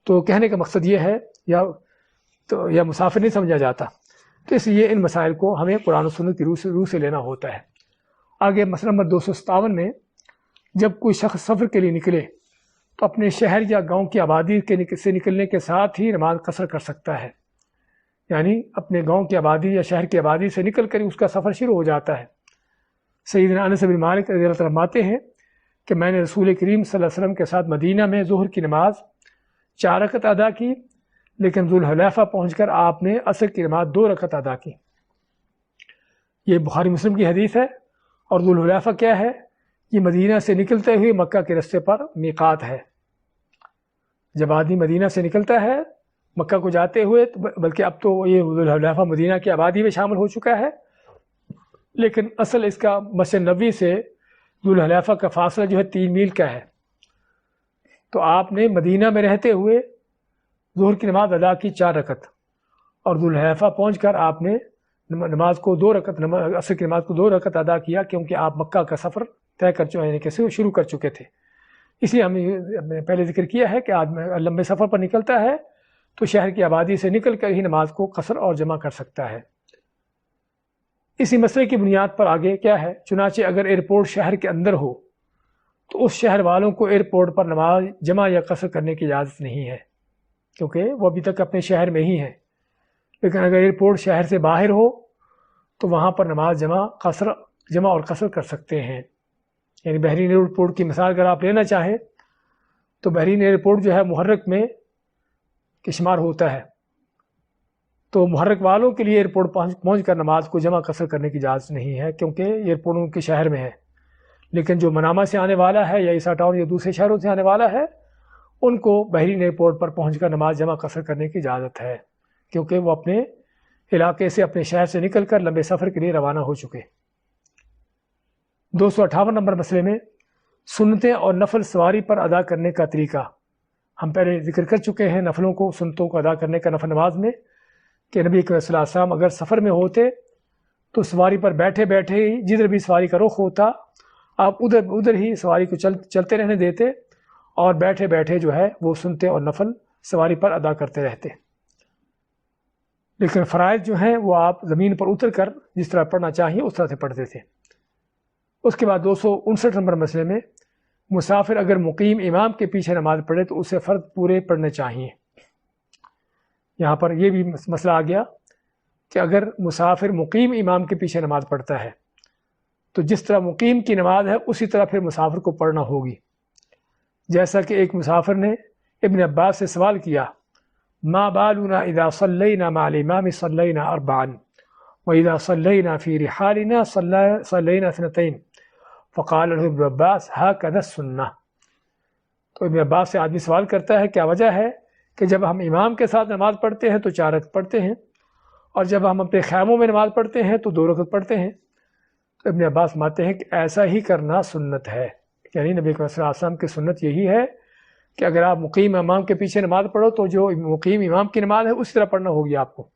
تو کہنے کا مقصد یہ ہے یا مسافر نہیں سمجھا جاتا، تو اس لیے ان مسائل کو ہمیں قرآن و سنت کی روح سے لینا ہوتا ہے۔ آگے مسئلہ نمبر 257 میں، جب کوئی شخص سفر کے لیے نکلے تو اپنے شہر یا گاؤں کی آبادی سے نکلنے کے ساتھ ہی نماز قصر کر سکتا ہے، یعنی اپنے گاؤں کی آبادی یا شہر کی آبادی سے نکل کر اس کا سفر شروع ہو جاتا ہے۔ سیدنا انس بن مالک رضی اللہ عنہ فرماتے ہیں کہ میں نے رسول کریم صلی اللہ علیہ وسلم کے ساتھ مدینہ میں ظہر کی نماز 4 رکعت ادا کی، لیکن ذوالحلیفہ پہنچ کر آپ نے عصر کی نماز 2 رکعت ادا کی۔ یہ بخاری مسلم کی حدیث ہے، اور ذوالحلیفہ کیا ہے؟ یہ مدینہ سے نکلتے ہوئے مکہ کے رستے پر میقات ہے۔ جب آدمی مدینہ سے نکلتا ہے مکہ کو جاتے ہوئے، بلکہ اب تو یہ ذوالحلیفہ مدینہ کی آبادی میں شامل ہو چکا ہے، لیکن اصل اس کا مسجد نبوی سے ذوالحلیفہ کا فاصلہ جو ہے 3 میل کا ہے۔ تو آپ نے مدینہ میں رہتے ہوئے ظہر کی نماز ادا کی 4 رکعت، اور ذوالحلیفہ پہنچ کر آپ نے نماز کو 2 رکعت، عصر کی نماز کو 2 رکعت ادا کیا، کیونکہ آپ مکہ کا سفر طے کر چکے، یعنی کہ شروع کر چکے تھے۔ اس لیے ہم نے پہلے ذکر کیا ہے کہ آدمی لمبے سفر پر نکلتا ہے تو شہر کی آبادی سے نکل کر ہی نماز کو قصر اور جمع کر سکتا ہے۔ اسی مسئلے کی بنیاد پر آگے کیا ہے؟ چنانچہ اگر ایئرپورٹ شہر کے اندر ہو تو اس شہر والوں کو ایئرپورٹ پر نماز جمع یا قصر کرنے کی اجازت نہیں ہے، کیونکہ وہ ابھی تک اپنے شہر میں ہی ہیں۔ لیکن اگر ایئرپورٹ شہر سے باہر ہو تو وہاں پر نماز جمع اور قصر کر سکتے ہیں۔ یعنی بحرین ایئرپورٹ کی مثال اگر آپ لینا چاہیں تو بحرین ایئرپورٹ جو ہے محرک میں کے شمار ہوتا ہے، تو محرک والوں کے لیے ایئرپورٹ پہنچ کر نماز کو جمع قصر کرنے کی اجازت نہیں ہے، کیونکہ ایئرپورٹ ان کے شہر میں ہے۔ لیکن جو منامہ سے آنے والا ہے یا عیسیٰ ٹاؤن یا دوسرے شہروں سے آنے والا ہے، ان کو بحرین ایئرپورٹ پر پہنچ کر نماز جمع قصر کرنے کی اجازت ہے، کیونکہ وہ اپنے علاقے سے، اپنے شہر سے نکل کر لمبے سفر کے لیے روانہ ہو چکے۔ 258 نمبر مسئلے میں سنتیں اور نفل سواری پر ادا کرنے کا طریقہ۔ ہم پہلے ذکر کر چکے ہیں نفلوں کو، سنتوں کو ادا کرنے کا نفل نماز میں، کہ نبی صلی اللہ علیہ وسلم اگر سفر میں ہوتے تو سواری پر بیٹھے بیٹھے ہی جدھر بھی سواری کا رخ ہوتا آپ ادھر ہی سواری کو چلتے رہنے دیتے، اور بیٹھے بیٹھے جو ہے وہ سنتے اور نفل سواری پر ادا کرتے رہتے۔ لیکن فرائض جو ہیں وہ آپ زمین پر اتر کر جس طرح پڑھنا چاہیے اس طرح سے پڑھتے تھے۔ اس کے بعد 259 نمبر مسئلے میں مسافر اگر مقیم امام کے پیچھے نماز پڑھے تو اسے فرض پورے پڑھنے چاہیے۔ یہاں پر یہ بھی مسئلہ آ گیا کہ اگر مسافر مقیم امام کے پیچھے نماز پڑھتا ہے تو جس طرح مقیم کی نماز ہے اسی طرح پھر مسافر کو پڑھنا ہوگی۔ جیسا کہ ایک مسافر نے ابن عباس سے سوال کیا، ما بالنا اذا صلینا مع الامام صلینا اربعا واذا صلینا فی رحالنا صلینا اثنتین فقال له ابن عباس هكذا السنہ۔ تو ابن عباس سے آدمی سوال کرتا ہے کیا وجہ ہے کہ جب ہم امام کے ساتھ نماز پڑھتے ہیں تو 4 رکعت پڑھتے ہیں، اور جب ہم اپنے خیموں میں نماز پڑھتے ہیں تو 2 رکعت پڑھتے ہیں؟ تو ابن عباس مانتے ہیں کہ ایسا ہی کرنا سنت ہے، یعنی نبی صلی اللہ علیہ وسلم کی سنت یہی ہے کہ اگر آپ مقیم امام کے پیچھے نماز پڑھو تو جو مقیم امام کی نماز ہے اسی طرح پڑھنا ہوگی آپ کو۔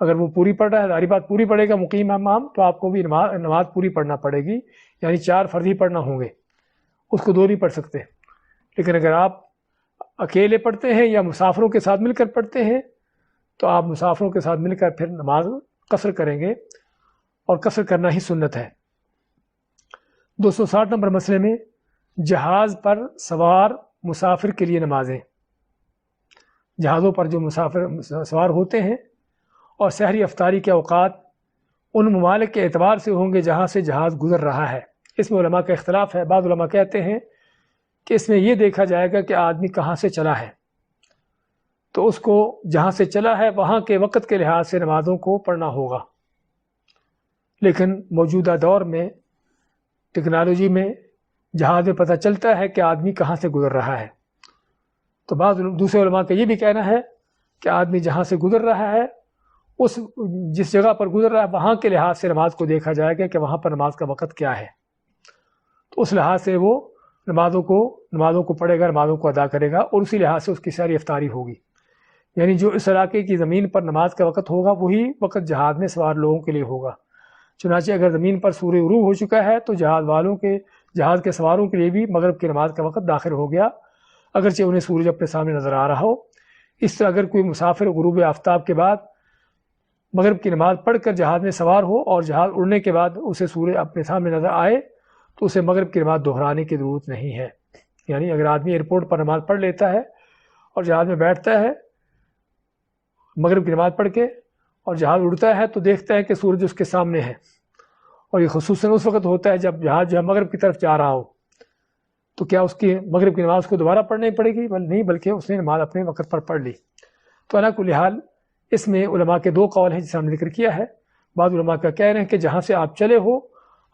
اگر وہ پوری پڑھ رہا ہے، ظاہری بات پوری پڑھے گا مقیم امام، تو آپ کو بھی نماز پوری پڑھنا پڑے گی، یعنی 4 فرضی پڑھنا ہوں گے، اس کو 2 نہیں پڑھ سکتے۔ لیکن اگر آپ اکیلے پڑھتے ہیں یا مسافروں کے ساتھ مل کر پڑھتے ہیں تو آپ مسافروں کے ساتھ مل کر پھر نماز قصر کریں گے، اور قصر کرنا ہی سنت ہے۔ 260 نمبر مسئلے میں جہاز پر سوار مسافر کے لیے نمازیں، جہازوں پر جو مسافر سوار ہوتے ہیں، اور سحری افطاری کے اوقات ان ممالک کے اعتبار سے ہوں گے جہاں سے جہاز گزر رہا ہے۔ اس میں علماء کا اختلاف ہے۔ بعض علماء کہتے ہیں کہ اس میں یہ دیکھا جائے گا کہ آدمی کہاں سے چلا ہے، تو اس کو جہاں سے چلا ہے وہاں کے وقت کے لحاظ سے نمازوں کو پڑھنا ہوگا، لیکن موجودہ دور میں ٹیکنالوجی میں جہاز میں پتہ چلتا ہے کہ آدمی کہاں سے گزر رہا ہے، تو بعض دوسرے علماء کا یہ بھی کہنا ہے کہ آدمی جہاں سے گزر رہا ہے، جس جگہ پر گزر رہا ہے وہاں کے لحاظ سے نماز کو دیکھا جائے گا کہ وہاں پر نماز کا وقت کیا ہے، تو اس لحاظ سے وہ نمازوں کو پڑھے گا، نمازوں کو ادا کرے گا، اور اسی لحاظ سے اس کی ساری افطاری ہوگی۔ یعنی جو اس علاقے کی زمین پر نماز کا وقت ہوگا وہی وقت جہاز میں سوار لوگوں کے لیے ہوگا۔ چنانچہ اگر زمین پر سورج غروب ہو چکا ہے تو جہاز کے سواروں کے لیے بھی مغرب کی نماز کا وقت داخل ہو گیا، اگرچہ انہیں سورج اپنے سامنے نظر آ رہا ہو۔ اس طرح اگر کوئی مسافر غروب آفتاب کے بعد مغرب کی نماز پڑھ کر جہاز میں سوار ہو اور جہاز اڑنے کے بعد اسے سورج اپنے سامنے نظر آئے تو اسے مغرب کی نماز دہرانے کی ضرورت نہیں ہے۔ یعنی اگر آدمی ایئرپورٹ پر نماز پڑھ لیتا ہے اور جہاز میں بیٹھتا ہے مغرب کی نماز پڑھ کے اور جہاز اڑتا ہے تو دیکھتا ہے کہ سورج اس کے سامنے ہے، اور یہ خصوصاً اس وقت ہوتا ہے جب جہاز مغرب کی طرف جا رہا ہو، تو کیا اس کی مغرب کی نماز کو دوبارہ پڑھنی پڑے گی؟ نہیں، بلکہ اس نے نماز اپنے وقت پر پڑھ لی۔ تو علی کل حال اس میں علماء کے دو قول ہیں جسے ہم نے ذکر کیا ہے۔ بعض علماء کا کہہ رہے ہیں کہ جہاں سے آپ چلے ہو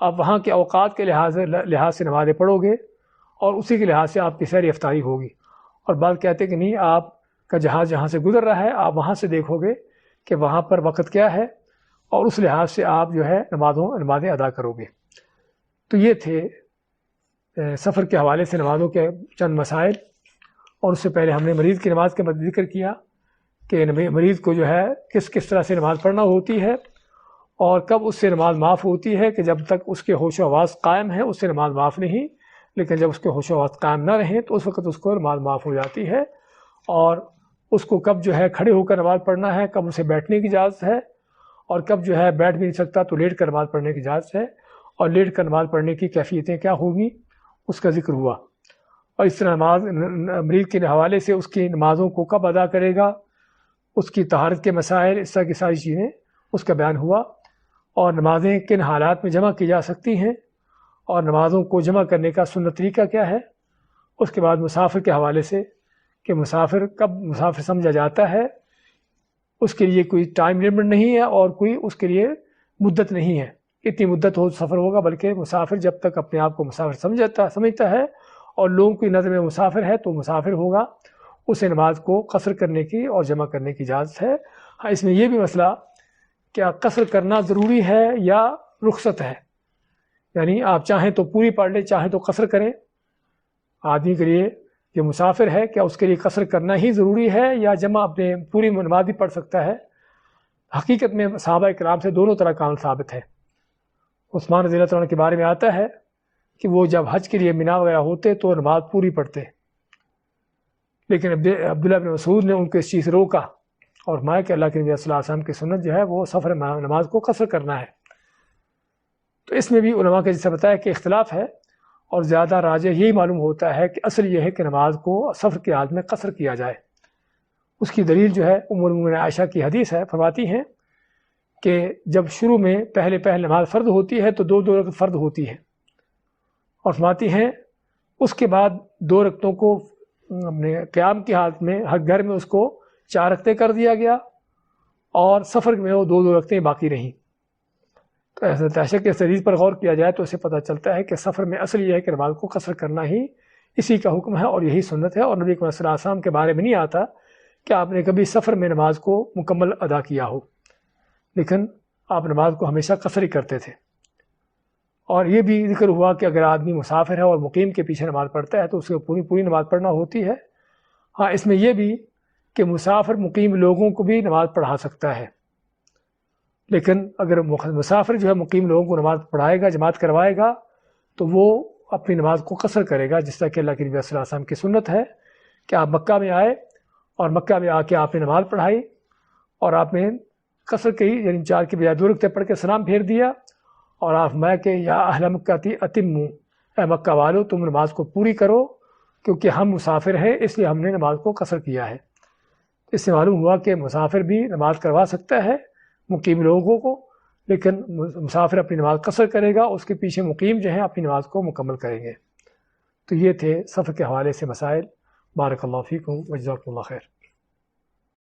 آپ وہاں کے اوقات کے لحاظ سے نمازیں پڑھو گے اور اسی کے لحاظ سے آپ کی سحری افطاری ہوگی، اور بعض کہتے ہیں کہ نہیں، آپ کا جہاز جہاں سے گزر رہا ہے آپ وہاں سے دیکھو گے کہ وہاں پر وقت کیا ہے اور اس لحاظ سے آپ جو ہے نمازیں ادا کرو گے۔ تو یہ تھے سفر کے حوالے سے نمازوں کے چند مسائل، اور اس سے پہلے ہم نے مریض کی نماز کا ذکر کیا کہ مریض کو جو ہے کس طرح سے نماز پڑھنا ہوتی ہے، اور کب اس سے نماز معاف ہوتی ہے کہ جب تک اس کے ہوش و حواس قائم ہے اس سے نماز معاف نہیں، لیکن جب اس کے ہوش و حواس قائم نہ رہیں تو اس وقت اس کو نماز معاف ہو جاتی ہے، اور اس کو کب جو ہے کھڑے ہو کر نماز پڑھنا ہے، کب اسے بیٹھنے کی اجازت ہے، اور کب جو ہے بیٹھ بھی نہیں سکتا تو لیٹ کر نماز پڑھنے کی اجازت ہے، اور لیٹ کر نماز پڑھنے کی کیفیتیں کیا ہوگی اس کا ذکر ہوا۔ اور اس طرح مریض کے حوالے سے اس کی نمازوں کو کب ادا کرے گا، اس کی طہارت کے مسائل، اس طرح کی ساری چیزیں اس کا بیان ہوا، اور نمازیں کن حالات میں جمع کی جا سکتی ہیں، اور نمازوں کو جمع کرنے کا سنت طریقہ کیا ہے۔ اس کے بعد مسافر کے حوالے سے کہ کب مسافر سمجھا جاتا ہے، اس کے لیے کوئی ٹائم لمٹ نہیں ہے اور کوئی اس کے لیے مدت نہیں ہے، اتنی مدت ہو سفر ہوگا، بلکہ مسافر جب تک اپنے آپ کو مسافر سمجھتا ہے اور لوگوں کی نظر میں مسافر ہے تو مسافر ہوگا، اسے نماز کو قصر کرنے کی اور جمع کرنے کی اجازت ہے۔ ہاں، اس میں یہ بھی مسئلہ کیا قصر کرنا ضروری ہے یا رخصت ہے، یعنی آپ چاہیں تو پوری پڑھ لیں، چاہیں تو قصر کریں۔ آدمی کے لیے جو مسافر ہے کیا اس کے لیے قصر کرنا ہی ضروری ہے یا جمع اپنے پوری نماز بھی پڑھ سکتا ہے؟ حقیقت میں صحابہ کرام سے دونوں طرح کا عمل ثابت ہے۔ عثمان رضی اللہ عنہ کے بارے میں آتا ہے کہ وہ جب حج کے لیے مینا وغیرہ ہوتے تو نماز پوری پڑھتے، لیکن عبداللہ بن مسعود نے ان کو اس چیز سے روکا اور فرمایا کہ اللہ کے نبی صلی اللہ علیہ وسلم کی سنت جو ہے وہ سفر نماز کو قصر کرنا ہے۔ تو اس میں بھی علماء کے جیسے بتایا کہ اختلاف ہے، اور زیادہ راجح یہی معلوم ہوتا ہے کہ اصل یہ ہے کہ نماز کو سفر کے حال میں قصر کیا جائے۔ اس کی دلیل جو ہے ام المؤمنین عائشہ کی حدیث ہے، فرماتی ہیں کہ جب شروع میں پہلے نماز فرض ہوتی ہے تو 2 رکعت فرض ہوتی ہے، اور فرماتی ہیں اس کے بعد 2 رکعتوں کو اپنے قیام کی حالت میں ہر گھر میں اس کو 4 رکعتیں کر دیا گیا، اور سفر میں وہ 2 رکعتیں باقی رہیں۔ تو حضرت عائشہ کے حدیث پر غور کیا جائے تو اسے پتہ چلتا ہے کہ سفر میں اصل یہ ہے کہ نماز کو قصر کرنا ہی اسی کا حکم ہے اور یہی سنت ہے، اور نبی صلی اللہ علیہ وسلم کے بارے میں نہیں آتا کہ آپ نے کبھی سفر میں نماز کو مکمل ادا کیا ہو، لیکن آپ نماز کو ہمیشہ قصر ہی کرتے تھے۔ اور یہ بھی ذکر ہوا کہ اگر آدمی مسافر ہے اور مقیم کے پیچھے نماز پڑھتا ہے تو اسے پوری نماز پڑھنا ہوتی ہے۔ ہاں، اس میں یہ بھی کہ مسافر مقیم لوگوں کو بھی نماز پڑھا سکتا ہے، لیکن اگر مسافر جو ہے مقیم لوگوں کو نماز پڑھائے گا، جماعت کروائے گا، تو وہ اپنی نماز کو قصر کرے گا، جس طرح کہ اللہ کے نبی صلی اللہ علیہ وسلم کی سنت ہے کہ آپ مکہ میں آئے اور مکہ میں آ کے آپ نے نماز پڑھائی اور آپ نے قصر کی، یعنی 4 کی بجائے 2 رکعتیں پڑھ کے سلام پھیر دیا، اور آپ میں کہ یا اہل مکہ اتموا، اے مکہ والو تم نماز کو پوری کرو، کیونکہ ہم مسافر ہیں اس لیے ہم نے نماز کو قصر کیا ہے۔ اس سے معلوم ہوا کہ مسافر بھی نماز کروا سکتا ہے مقیم لوگوں کو، لیکن مسافر اپنی نماز قصر کرے گا، اس کے پیچھے مقیم جو ہیں اپنی نماز کو مکمل کریں گے۔ تو یہ تھے سفر کے حوالے سے مسائل۔ بارک اللہ فیکم و جزاکم اللہ خیر۔